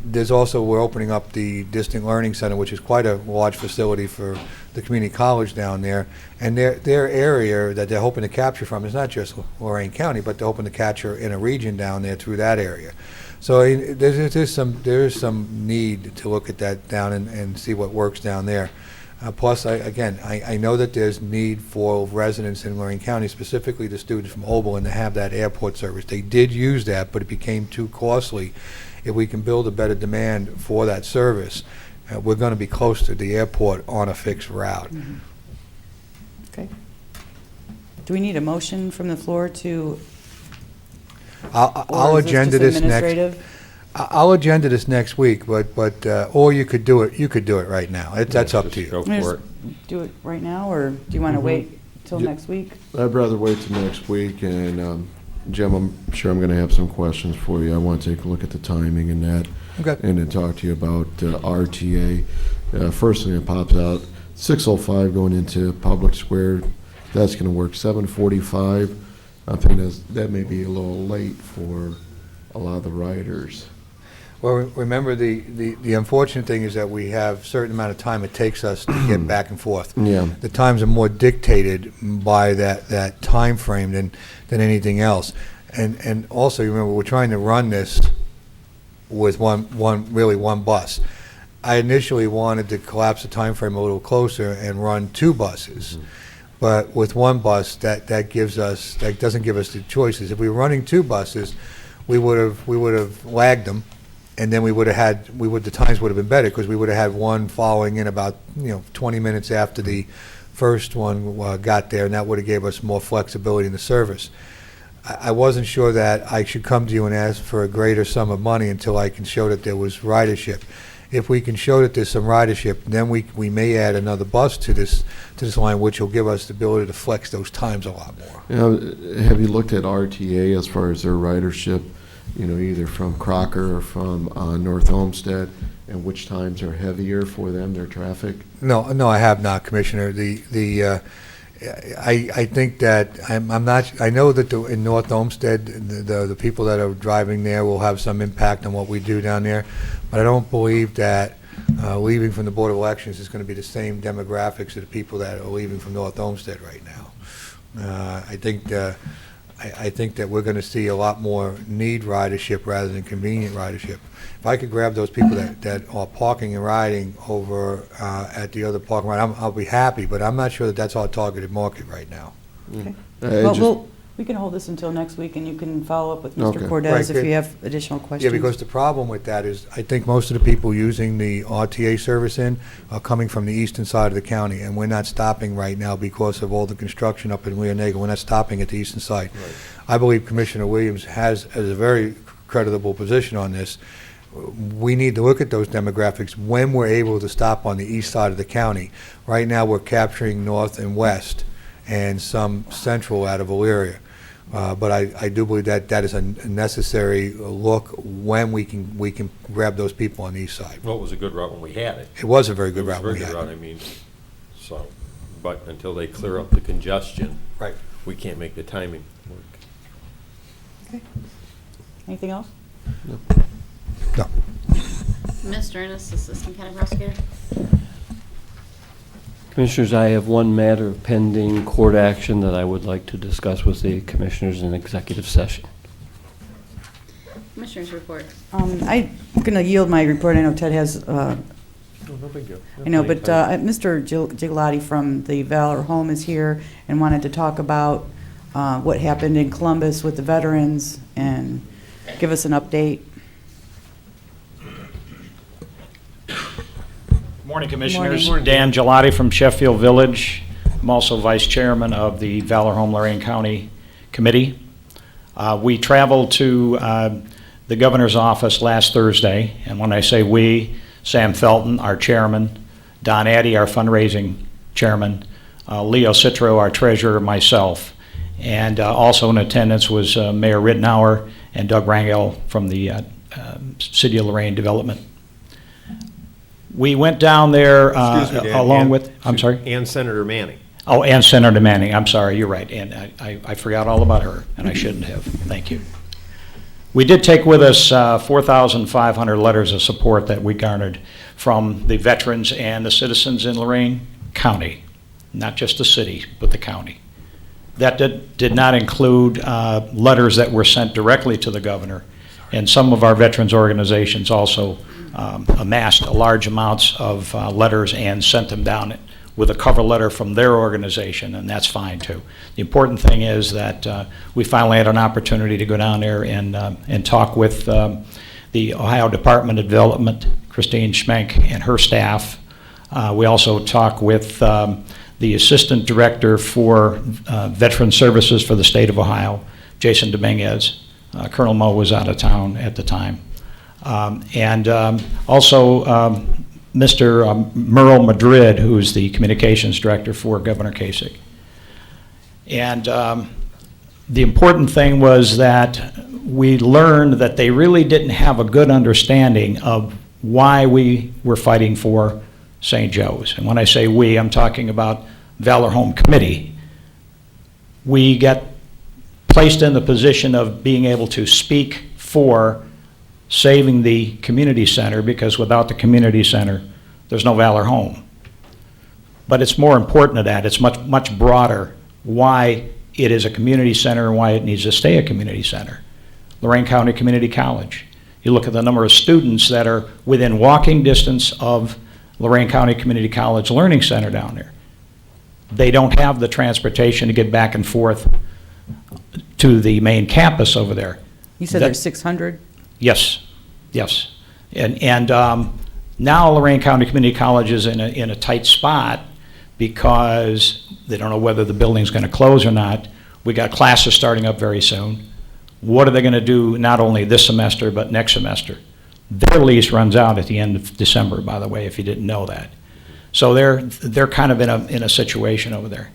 H: there's also, we're opening up the Distant Learning Center, which is quite a large facility for the community college down there. And their area that they're hoping to capture from is not just Lorain County, but they're hoping to capture in a region down there through that area. So there's some need to look at that down and see what works down there. Plus, I know that there's need for residents in Lorain County, specifically the students from Oberlin, to have that airport service. They did use that, but it became too costly. If we can build a better demand for that service, we're going to be close to the airport on a fixed route.
B: Mhm. Okay. Do we need a motion from the floor to?
H: I'll
B: or is this
H: agenda
B: just
H: this next.
B: administrative?
H: I'll agenda this next week, but or you could do it. You could do it right now. That's up to you.
I: Go
B: Just
I: for it.
B: Do it right now, or do you want to wait till
E: Yeah.
B: next week?
E: I'd rather wait till next week, and Jim, I'm sure I'm going to have some questions for you. I want to take a look at the timing and that,
H: Okay.
E: and then talk to you about RTA. First thing that pops out, 605 going into Public Square, that's going to work. 745 I think that may be a little late for a lot of the riders.
H: Well, remember, the unfortunate thing is that we have a certain amount of time it takes us to get back and forth.
E: Yeah.
H: The times are more dictated by that time frame than anything else. And also, you remember, we're trying to run this with one bus. I initially wanted to collapse the time frame a little closer and run 2 buses. But with 1 bus, that doesn't give us the choices. If we were running 2 buses, we would have lagged them, and then the times would have been better, because we would have had one following in about 20 minutes after the first one got there, and that would have gave us more flexibility in the service. I wasn't sure that I should come to you and ask for a greater sum of money until I can show that there was ridership. If we can show that there's some ridership, then we may add another bus to this line, which will give us the ability to flex those times a lot more.
E: Have you looked at RTA as far as their ridership, either from Crocker or from North Olmsted, and which times are heavier for them, their traffic?
H: No, I have not, Commissioner. I think that I'm not. I know that in North Olmsted, the people that are driving there will have some impact on what we do down there, but I don't believe that leaving from the Board of Elections is going to be the same demographics of the people that are leaving from North Olmsted right now. I think that we're going to see a lot more need ridership rather than convenient ridership. If I could grab those people that are parking and riding over at the other parking lot, I'll be happy, but I'm not sure that that's our targeted market right now.
B: Okay.
E: Well,
B: Well, we can hold this until next week, and you can follow up with Mr.
E: Okay.
B: Cordez
H: Right,
B: if you have additional questions.
H: Yeah, because the problem with that is, I think most of the people using the RTA service are coming from the eastern side of the county, and we're not stopping right now because of all the construction up in Leonaga. We're not stopping at the eastern side.
I: Right.
H: I believe Commissioner Williams has a very creditable position on this. We need to look at those demographics when we're able to stop on the east side of the county. Right now, we're capturing north and west and some central out of Elyria. But I do believe that is a necessary look when we can grab those people on the east side.
I: Well, it was a good route when we had it.
H: It was a very good
I: It was
H: route
I: a very
H: we
I: good
H: had.
I: route, I mean, so, but until they clear up the congestion,
H: Right.
I: we can't make the timing work.
B: Okay. Anything else?
H: No.
D: Mr. Ennis, Assistant County Prosecutor.
J: Commissioners, I have one matter of pending court action that I would like to discuss with the commissioners in executive session.
D: Commissioners report.
B: I'm going to yield my report. I know Ted has,
I: No big deal.
B: I know, but Mr. Gigliotti from the Valor Home is here and wanted to talk about what happened in Columbus with the veterans and give us an update.
K: Morning, Commissioners.
B: Morning.
K: Dan Gelati from Sheffield Village. I'm also Vice Chairman of the Valor Home Lorain County Committee. We traveled to the Governor's office last Thursday, and when I say we, Sam Felton, our Chairman, Don Addy, our Fundraising Chairman, Leo Citro, our Treasurer, myself, and also in attendance was Mayor Rittenauer and Doug Rangel from the City of Lorain Development. We went down there
I: Excuse me, Dan,
K: along
I: and-
K: with, I'm sorry?
I: And Senator Manning.
K: Oh, and Senator Manning, I'm sorry, you're right, and I forgot all about her, and I shouldn't have. Thank you. We did take with us 4,500 letters of support that we garnered from the veterans and the citizens in Lorain County, not just the city, but the county. That did not include letters that were sent directly to the governor, and some of our veterans organizations also amassed large amounts of letters and sent them down with a cover letter from their organization, and that's fine too. The important thing is that we finally had an opportunity to go down there and talk with the Ohio Department of Development, Christine Schmenk, and her staff. We also talked with the Assistant Director for Veteran Services for the state of Ohio, Jason Dominguez. Colonel Moe was out of town at the time. And also Mr. Merle Madrid, who's the Communications Director for Governor Kasich. And the important thing was that we learned that they really didn't have a good understanding of why we were fighting for St. Joe's. And when I say we, I'm talking about Valor Home Committee. We get placed in the position of being able to speak for saving the community center, because without the community center, there's no Valor Home. But it's more important than that. It's much broader why it is a community center and why it needs to stay a community center. Lorain County Community College. You look at the number of students that are within walking distance of Lorain County Community College Learning Center down there. They don't have the transportation to get back and forth to the main campus over there.
B: You said there's 600?
K: Yes, yes. And now Lorain County Community College is in a tight spot because they don't know whether the building's going to close or not. We got classes starting up very soon. What are they going to do not only this semester but next semester? Their lease runs out at the end of December, by the way, if you didn't know that. So they're kind of in a situation over there.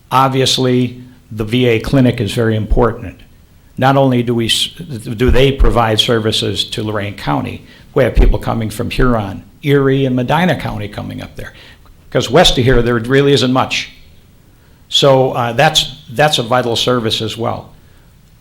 K: Obviously, the VA clinic is very important. Not only do they provide services to Lorain County, we have people coming from Huron, Erie, and Medina County coming up there. Because west of here, there really isn't much. So that's a vital service as well.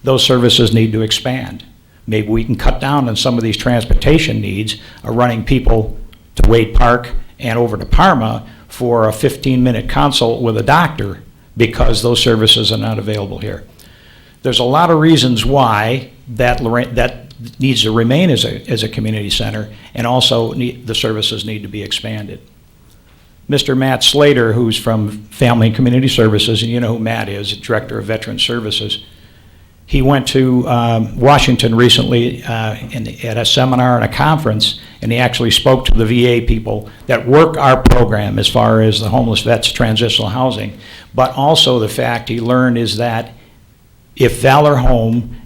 K: Those services need to expand. Maybe we can cut down on some of these transportation needs of running people to Wade Park and over to Parma for a 15-minute consult with a doctor because those services are not available here. There's a lot of reasons why that needs to remain as a community center, and also the services need to be expanded. Mr. Matt Slater, who's from Family and Community Services, and you know who Matt is, Director of Veteran Services, he went to Washington recently at a seminar and a conference, and he actually spoke to the VA people that work our program as far as the homeless vets transitional housing. But also the fact he learned is that if Valor Home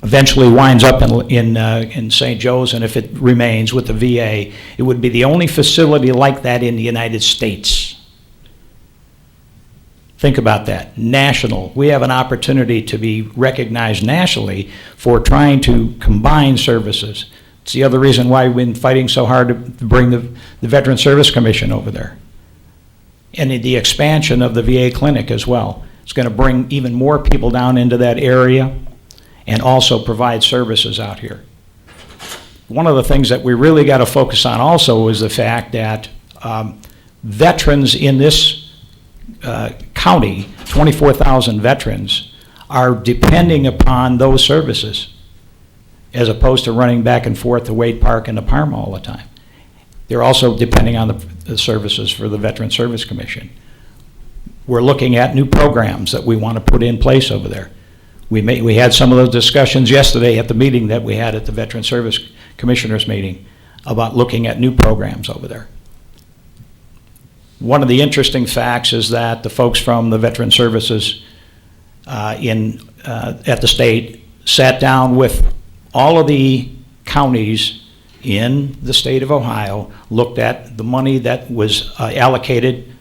K: eventually winds up in St. Joe's, and if it remains with the VA, it would be the only facility like that in the United States. Think about that. National. We have an opportunity to be recognized nationally for trying to combine services. It's the other reason why we've been fighting so hard to bring the Veteran Service Commission over there. And the expansion of the VA clinic as well. It's going to bring even more people down into that area and also provide services out here. One of the things that we really got to focus on also is the fact that veterans in this county, 24,000 veterans, are depending upon those services as opposed to running back and forth to Wade Park and to Parma all the time. They're also depending on the services for the Veteran Service Commission. We're looking at new programs that we want to put in place over there. We had some of those discussions yesterday at the meeting that we had at the Veteran Service Commissioners meeting about looking at new programs over there. One of the interesting facts is that the folks from the Veteran Services at the state sat down with all of the counties in the state of Ohio, looked at the money that was allocated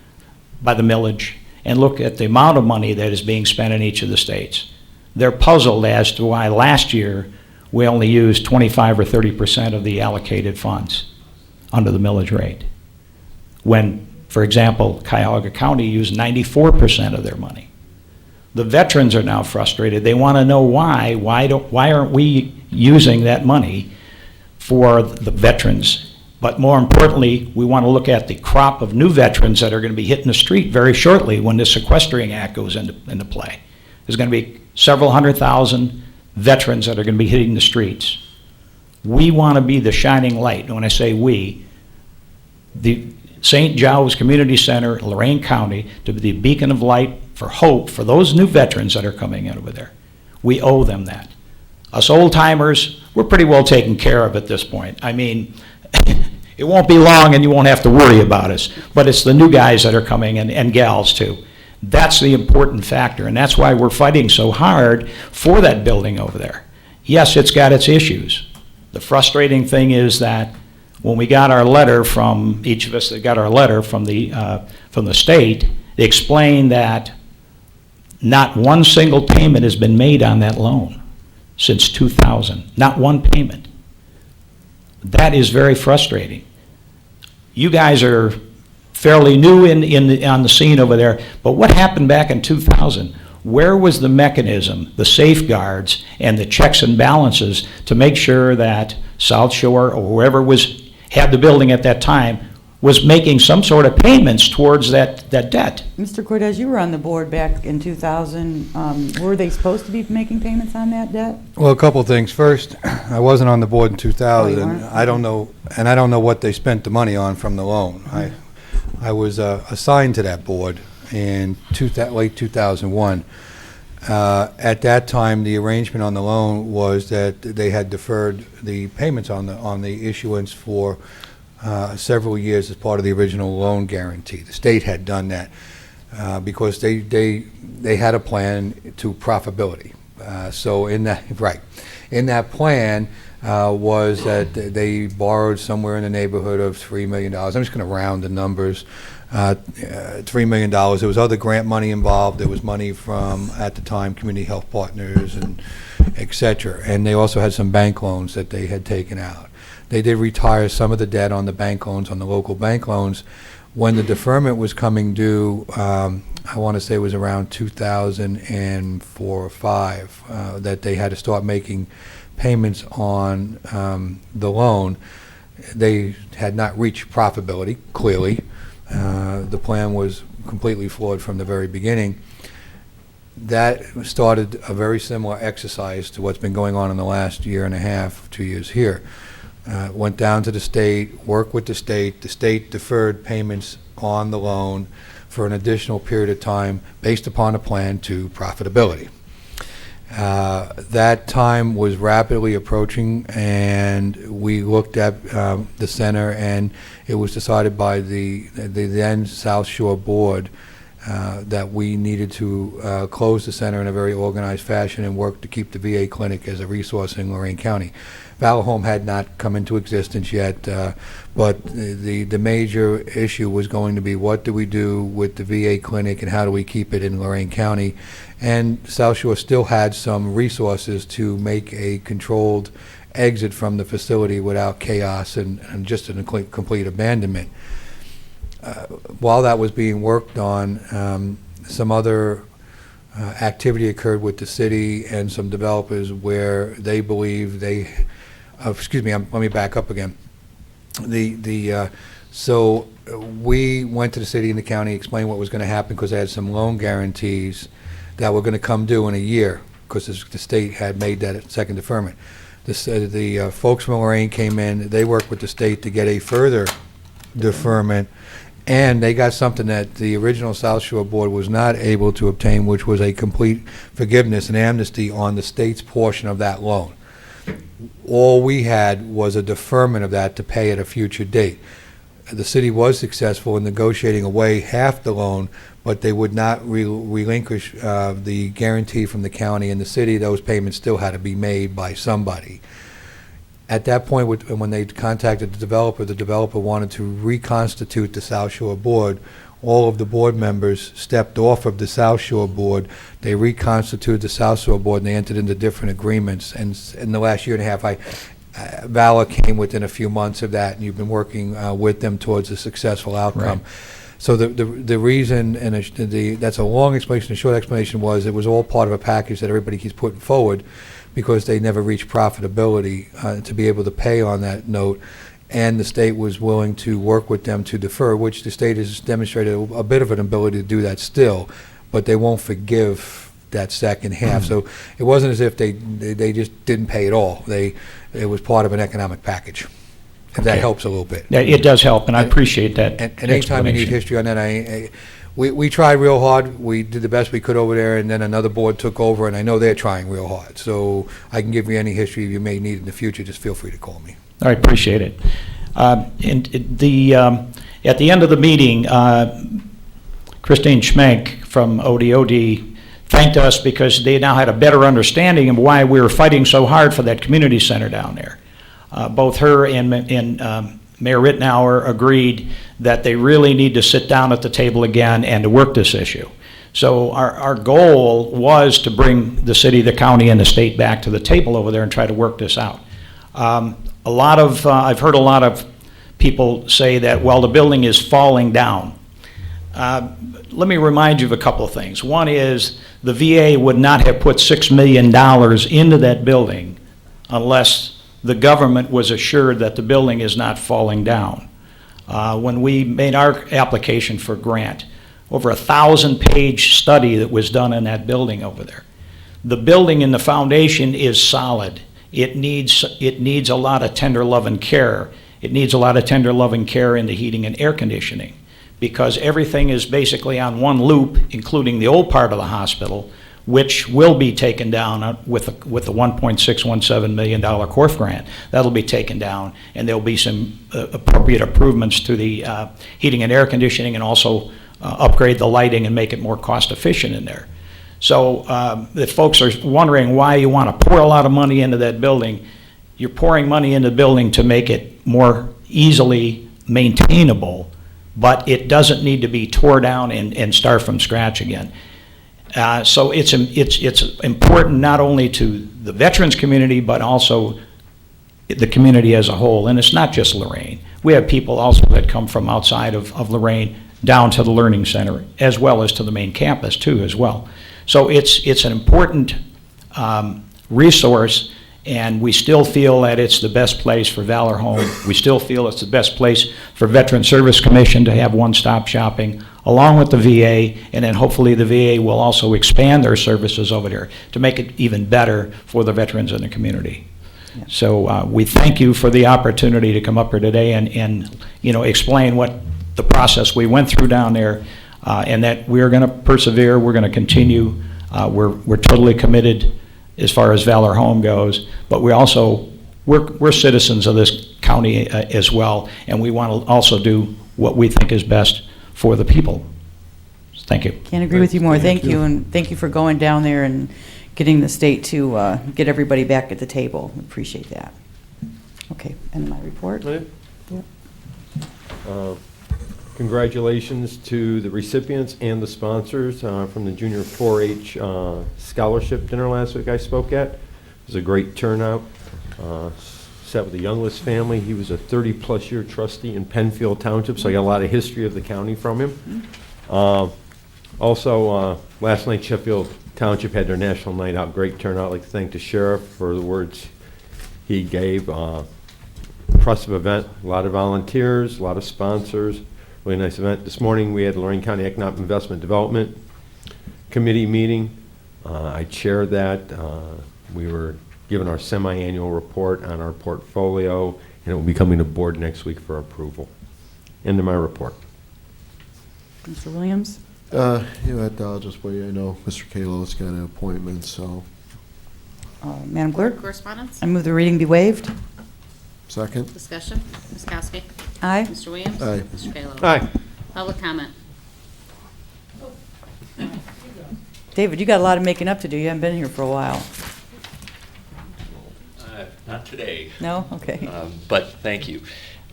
K: by the millage, and looked at the amount of money that is being spent in each of the states. They're puzzled as to why last year we only used 25 or 30% of the allocated funds under the millage rate, when, for example, Cuyahoga County used 94% of their money. The veterans are now frustrated. They want to know why. Why aren't we using that money for the veterans? But more importantly, we want to look at the crop of new veterans that are going to be hitting the street very shortly when the Sequestering Act goes into play. There's going to be several 100,000 veterans that are going to be hitting the streets. We want to be the shining light. And when I say we, the St. Joe's Community Center, Lorain County, to be the beacon of light for hope for those new veterans that are coming in over there. We owe them that. Us old-timers, we're pretty well taken care of at this point. I mean, it won't be long and you won't have to worry about us, but it's the new guys that are coming and gals too. That's the important factor, and that's why we're fighting so hard for that building over there. Yes, it's got its issues. The frustrating thing is that when we got our letter from, each of us that got our letter from the state, they explained that not one single payment has been made on that loan since 2000. Not one payment. That is very frustrating. You guys are fairly new on the scene over there, but what happened back in 2000? Where was the mechanism, the safeguards, and the checks and balances to make sure that South Shore or whoever had the building at that time was making some sort of payments towards that debt?
B: Mr. Cortez, you were on the board back in 2000. Were they supposed to be making payments on that debt?
H: Well, a couple of things. First, I wasn't on the board in 2000.
B: weren't?
H: I don't know, and I don't know what they spent the money on from the loan. I was assigned to that board in late 2001. At that time, the arrangement on the loan was that they had deferred the payments on the issuance for several years as part of the original loan guarantee. The state had done that because they had a plan to profitability. So in that plan was that they borrowed somewhere in the neighborhood of $3 million. I'm just going to round the numbers. $3 million. There was other grant money involved. There was money from, at the time, Community Health Partners and et cetera. And they also had some bank loans that they had taken out. They did retire some of the debt on the bank loans, on the local bank loans. When the deferment was coming due, I want to say it was around 2004 or 5, that they had to start making payments on the loan. They had not reached profitability, clearly. The plan was completely flawed from the very beginning. That started a very similar exercise to what's been going on in the last year and a half, 2 years here. Went down to the state, worked with the state deferred payments on the loan for an additional period of time based upon a plan to profitability. That time was rapidly approaching, and we looked at the center, and it was decided by the then South Shore Board that we needed to close the center in a very organized fashion and work to keep the VA clinic as a resource in Lorain County. Valor Home had not come into existence yet, but the major issue was going to be, what do we do with the VA clinic and how do we keep it in Lorain County? And South Shore still had some resources to make a controlled exit from the facility without chaos and just a complete abandonment. While that was being worked on, some other activity occurred with the city and some developers where they believe they, let me back up again. So we went to the city and the county, explained what was going to happen because they had some loan guarantees that were going to come due in a year because the state had made that second deferment. The folks from Lorain came in, they worked with the state to get a further deferment, and they got something that the original South Shore Board was not able to obtain, which was a complete forgiveness and amnesty on the state's portion of that loan. All we had was a deferment of that to pay at a future date. The city was successful in negotiating away half the loan, but they would not relinquish the guarantee from the county and the city. Those payments still had to be made by somebody. At that point, when they contacted the developer wanted to reconstitute the South Shore Board. All of the board members stepped off of the South Shore Board. They reconstituted the South Shore Board, and they entered into different agreements. And in the last year and a half, Valor came within a few months of that, and you've been working with them towards a successful outcome. Right. So the reason, and that's a long explanation, a short explanation was it was all part of a package that everybody keeps putting forward because they never reached profitability to be able to pay on that note. And the state was willing to work with them to defer, which the state has demonstrated a bit of an ability to do that still, but they won't forgive that second half. So it wasn't as if they just didn't pay at all. It was part of an economic package. If that helps a little bit.
K: Yeah, it does help, and I appreciate that.
H: And anytime you need history on that, we tried real hard. We did the best we could over there, and then another board took over, and I know they're trying real hard. So I can give you any history you may need in the future. Just feel free to call me.
K: I appreciate it. At the end of the meeting, Christine Schmenk from ODOD thanked us because they now had a better understanding of why we were fighting so hard for that community center down there. Both her and Mayor Rittenauer agreed that they really need to sit down at the table again and to work this issue. So our goal was to bring the city, the county, and the state back to the table over there and try to work this out. I've heard a lot of people say that, well, the building is falling down. Let me remind you of a couple of things. One is the VA would not have put $6 million into that building unless the government was assured that the building is not falling down. When we made our application for grant, over 1,000-page study that was done in that building over there. The building and the foundation is solid. It needs a lot of tender love and care. It needs a lot of tender love and care in the heating and air conditioning, because everything is basically on one loop, including the old part of the hospital, which will be taken down with the $1.617 million CORF grant. That'll be taken down, and there'll be some appropriate improvements to the heating and air conditioning, and also upgrade the lighting and make it more cost efficient in there. So if folks are wondering why you want to pour a lot of money into that building, you're pouring money into the building to make it more easily maintainable, but it doesn't need to be tore down and start from scratch again. So it's important not only to the veterans community, but also the community as a whole. And it's not just Lorain. We have people also that come from outside of Lorain down to the Learning Center, as well as to the main campus too as well. So it's an important resource, and we still feel that it's the best place for Valor Home. We still feel it's the best place for Veteran Service Commission to have one-stop shopping, along with the VA, and then hopefully the VA will also expand their services over there to make it even better for the veterans in the community. Yeah. So we thank you for the opportunity to come up here today and explain what the process we went through down there, and that we're going to persevere, we're going to continue, we're totally committed as far as Valor Home goes, but we're citizens of this county as well, and we want to also do what we think is best for the people. Thank you.
B: Can't agree with you more. Thank you, and thank you for going down there and getting the state to get everybody back at the table. We appreciate that. Okay, and my report.
I: Yep.
B: Yep.
I: Congratulations to the recipients and the sponsors from the Junior 4-H Scholarship Dinner last week I spoke at. It was a great turnout. Sat with the Younglist family. He was a 30-plus year trustee in Penfield Township, so I got a lot of history of the county from him. Also, last night Sheffield Township had their National Night Out. Great turnout. I'd like to thank the sheriff for the words he gave. Impressive event. A lot of volunteers, a lot of sponsors. Really nice event. This morning we had the Lorain County Economic Investment Development Committee meeting. I chaired that. We were given our semi-annual report on our portfolio, and it will be coming to board next week for approval. End of my report.
B: Mr. Williams?
E: I'll just wait. I know Mr. Kalo's got an appointment, so.
B: Madam Clerk?
D: Correspondence?
B: I move the reading be waived.
E: Second?
D: Discussion. Ms. Kowski?
B: Aye.
D: Mr. Williams?
E: Aye.
D: Mr. Kayla?
I: Aye.
D: Public comment.
B: David, you got a lot of making up to do. You haven't been here for a while.
L: Not today,
B: No? Okay.
L: but thank you.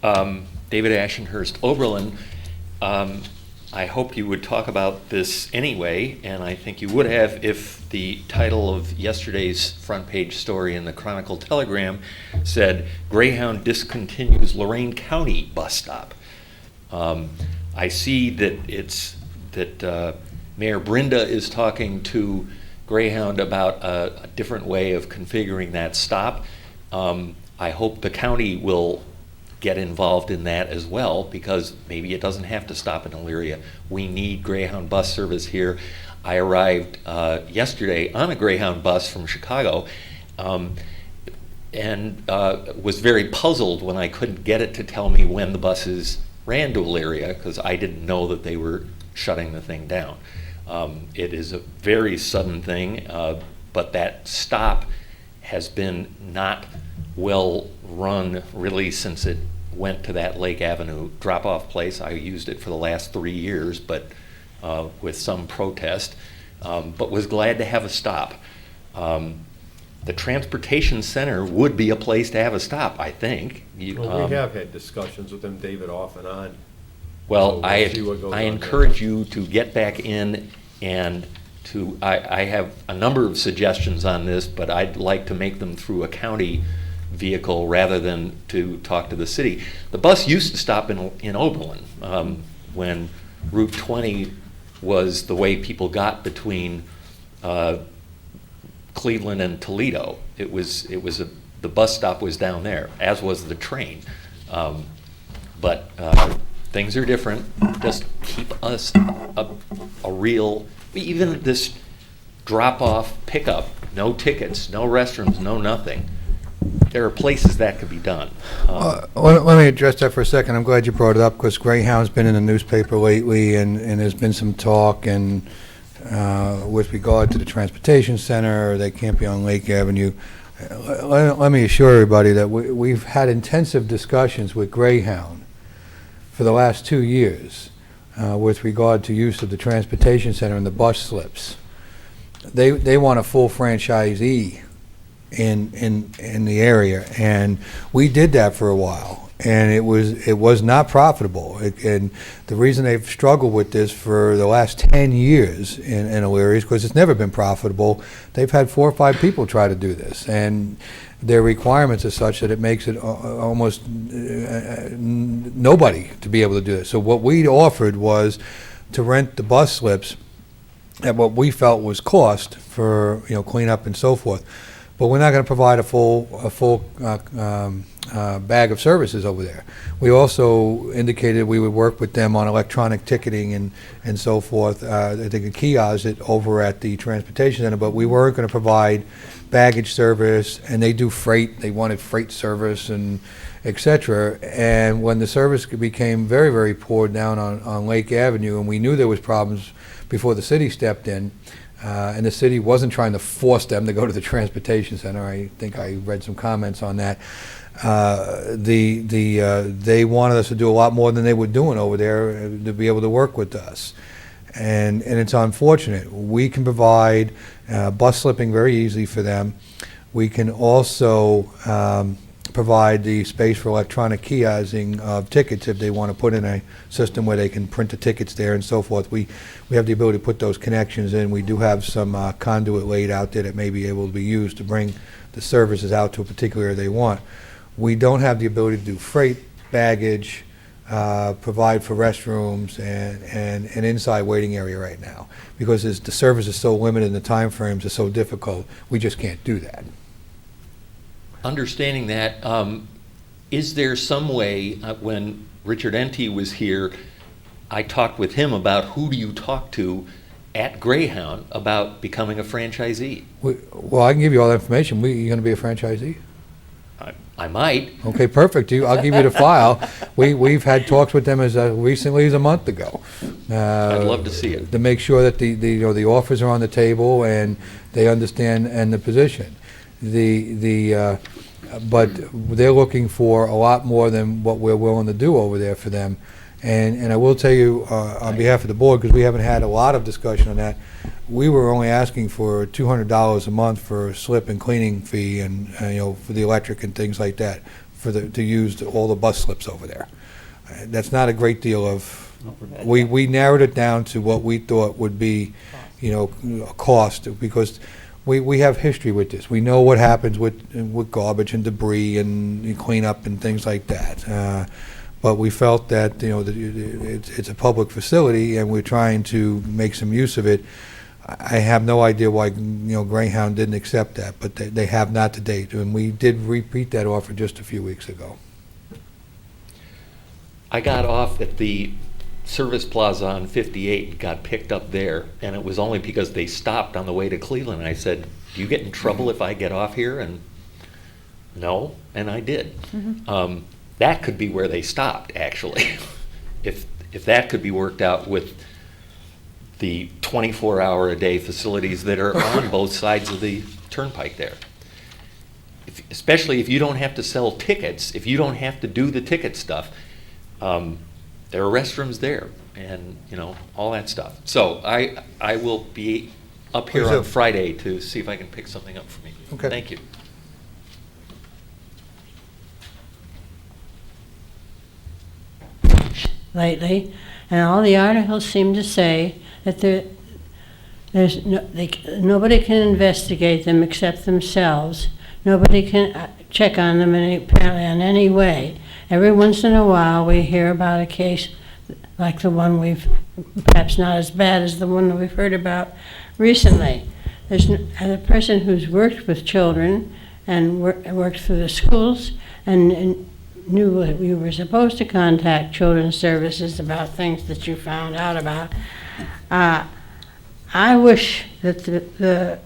L: David Ashenhurst Oberlin, I hoped you would talk about this anyway, and I think you would have if the title of yesterday's front page story in the Chronicle Telegram said, Greyhound discontinues Lorain County bus stop. I see that Mayor Brinda is talking to Greyhound about a different way of configuring that stop. I hope the county will get involved in that as well, because maybe it doesn't have to stop in Elyria. We need Greyhound bus service here. I arrived yesterday on a Greyhound bus from Chicago, and was very puzzled when I couldn't get it to tell me when the buses ran to Elyria, because I didn't know that they were shutting the thing down. It is a very sudden thing, but that stop has been not well run really since it went to that Lake Avenue drop-off place. I used it for the last 3 years, but with some protest, but was glad to have a stop. The transportation center would be a place to have a stop, I think.
I: Well, we have had discussions with them, David, off and on.
L: Well,
I: So we'll see what goes
L: I
I: on
L: encourage you to get back in and I have a number of suggestions on this, but I'd like to make them through a county vehicle rather than to talk to the city. The bus used to stop in Oberlin when Route 20 was the way people got between Cleveland and Toledo. The bus stop was down there, as was the train. But things are different. Just keep us a real, even this drop-off pickup, no tickets, no restrooms, no nothing. There are places that could be done.
H: Let me address that for a second. I'm glad you brought it up because Greyhound's been in the newspaper lately, and there's been some talk and with regard to the transportation center, they can't be on Lake Avenue. Let me assure everybody that we've had intensive discussions with Greyhound for the last 2 years with regard to use of the transportation center and the bus slips. They want a full franchisee in the area, and we did that for a while, and it was not profitable. And the reason they've struggled with this for the last 10 years in Elyria is because it's never been profitable. They've had 4 or 5 people try to do this, and their requirements are such that it makes it almost nobody to be able to do this. So what we offered was to rent the bus slips at what we felt was cost for cleanup and so forth. But we're not going to provide a full bag of services over there. We also indicated we would work with them on electronic ticketing and so forth. They could kiosk it over at the transportation center, but we weren't going to provide baggage service, and they do freight. They wanted freight service and et cetera. And when the service became very, very poor down on Lake Avenue, and we knew there was problems before the city stepped in, and the city wasn't trying to force them to go to the transportation center. I think I read some comments on that. They wanted us to do a lot more than they were doing over there to be able to work with us. And it's unfortunate. We can provide bus slipping very easily for them. We can also provide the space for electronic kiosking of tickets if they want to put in a system where they can print the tickets there and so forth. We have the ability to put those connections in. We do have some conduit laid out there that may be able to be used to bring the services out to a particular area they want. We don't have the ability to do freight, baggage, provide for restrooms and an inside waiting area right now because the service is so limited and the time frames are so difficult. We just can't do that.
L: Understanding that, is there some way, when Richard Enty was here, I talked with him about who do you talk to at Greyhound about becoming a franchisee?
H: Well, I can give you all that information. You're going to be a franchisee?
L: I might.
H: Okay, perfect. I'll give you the file. We've had talks with them as recently as a month ago.
L: I'd love to see it.
H: To make sure that the offers are on the table and they understand and the position. But they're looking for a lot more than what we're willing to do over there for them. And I will tell you on behalf of the board, because we haven't had a lot of discussion on that, we were only asking for $200 a month for slip and cleaning fee and for the electric and things like that to use all the bus slips over there. That's not a great deal of. We narrowed it down to what we thought would be, a cost because. We have history with this. We know what happens with garbage and debris and cleanup and things like that. But we felt that it's a public facility and we're trying to make some use of it. I have no idea why Greyhound didn't accept that, but they have not to date. And we did repeat that offer just a few weeks ago.
L: I got off at the Service Plaza on 58 got picked up there, and it was only because they stopped on the way to Cleveland. I said, do you get in trouble if I get off here? And no, and I did. Mm-hmm. That could be where they stopped, actually. if that could be worked out with the 24-hour-a-day facilities that are on both sides of the turnpike there. Especially if you don't have to sell tickets, if you don't have to do the ticket stuff, there are restrooms there, and all that stuff. So I will be up here on Friday to see if I can pick something up for me.
H: Okay.
L: Thank you.
M: Lately, and all the articles seem to say that nobody can investigate them except themselves. Nobody can check on them apparently in any way. Every once in a while we hear about a case like the one perhaps not as bad as the one that we've heard about recently. As a person who's worked with children and worked through the schools and knew that we were supposed to contact Children's Services about things that you found out about, I wish that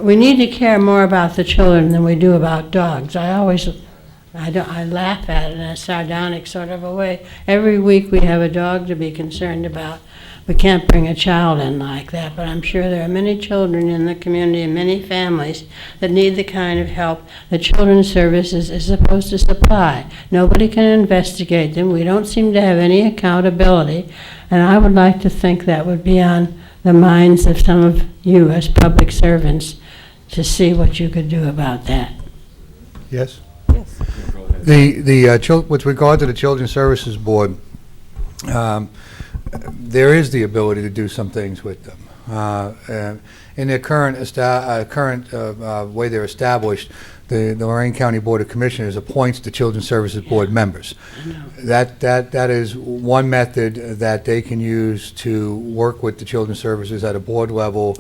M: we need to care more about the children than we do about dogs. I laugh at it in a sardonic sort of a way. Every week we have a dog to be concerned about. We can't bring a child in like that, but I'm sure there are many children in the community and many families that need the kind of help that Children's Services is supposed to supply. Nobody can investigate them. We don't seem to have any accountability, and I would like to think that would be on the minds of some of you as public servants to see what you could do about that.
H: Yes? Yes. With regard to the Children's Services Board, there is the ability to do some things with them. In their current way they're established, the Lorain County Board of Commissioners appoints the Children's Services Board members. That is one method that they can use to work with the Children's Services at a board level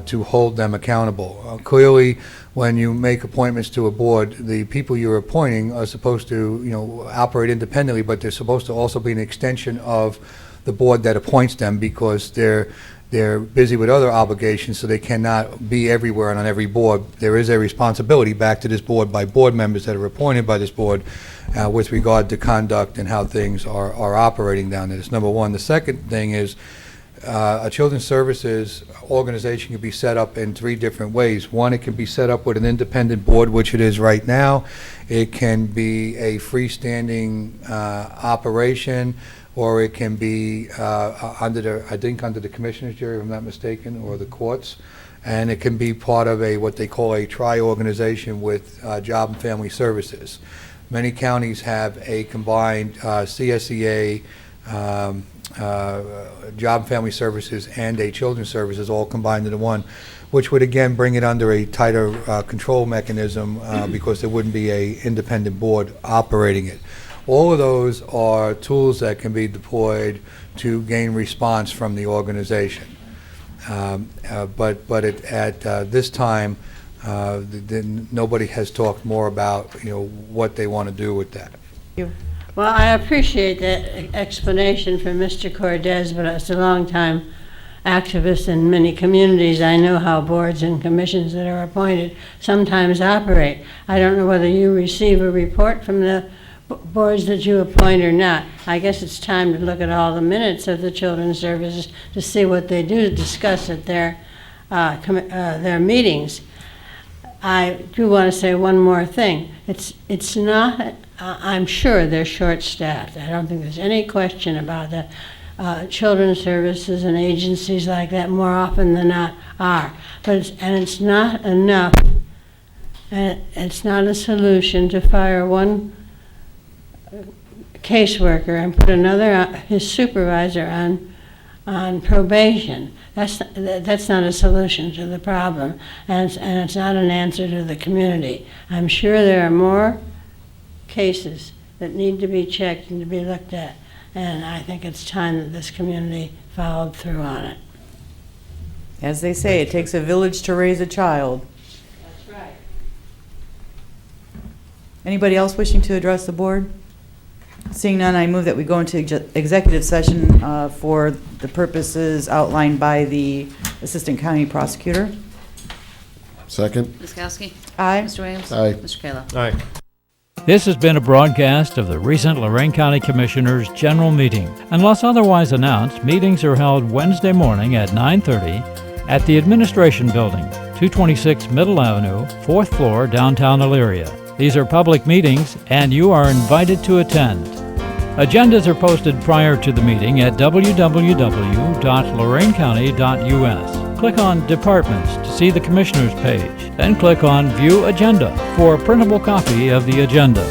H: to hold them accountable. Clearly, when you make appointments to a board, the people you're appointing are supposed to, operate independently, but they're supposed to also be an extension of the board that appoints them, because they're busy with other obligations, so they cannot be everywhere and on every board. There is a responsibility back to this board by board members that are appointed by this board with regard to conduct and how things are operating down there. That's number one. The second thing is a Children's Services organization can be set up in three different ways. One, it can be set up with an independent board, which it is right now. It can be a freestanding operation, or it can be under the commissioners, Jerry, if I'm not mistaken, or the courts, and it can be part of what they call a tri-organization with Job and Family Services. Many counties have a combined CSEA, Job and Family Services, and a Children's Services all combined into one, which would again bring it under a tighter control mechanism because there wouldn't be an independent board operating it. All of those are tools that can be deployed to gain response from the organization. But at this time, nobody has talked more about what they want to do with that.
M: Well, I appreciate that explanation from Mr. Cordes, but as a long-time activist in many communities, I know how boards and commissions that are appointed sometimes operate. I don't know whether you receive a report from the boards that you appoint or not. I guess it's time to look at all the minutes of the Children's Services to see what they do to discuss at their meetings. I do want to say one more thing. It's not, I'm sure they're short-staffed. I don't think there's any question about that. Children's Services and agencies like that more often than not are. But it's not enough, and it's not a solution to fire one caseworker and put another, his supervisor, on probation. That's not a solution to the problem, and it's not an answer to the community. I'm sure there are more cases that need to be checked and to be looked at, and I think it's time that this community followed through on it.
B: As they say, it takes a village to raise a child.
M: That's right.
B: Anybody else wishing to address the board? Seeing none, I move that we go into executive session for the purposes outlined by the Assistant County Prosecutor.
E: Second?
D: Ms. Kowski?
B: Aye.
D: Mr. Williams?
E: Aye.
D: Mr. Kayla?
I: Aye.
A: This has been a broadcast of the recent Lorain County Commissioners' General Meeting. Unless otherwise announced, meetings are held Wednesday morning at 9:30 at the Administration Building, 226 Middle Avenue, 4th floor, downtown Elyria. These are public meetings, and you are invited to attend. Agendas are posted prior to the meeting at www.loraincounty.us. Click on Departments to see the Commissioners page, then click on View Agenda for a printable copy of the agenda.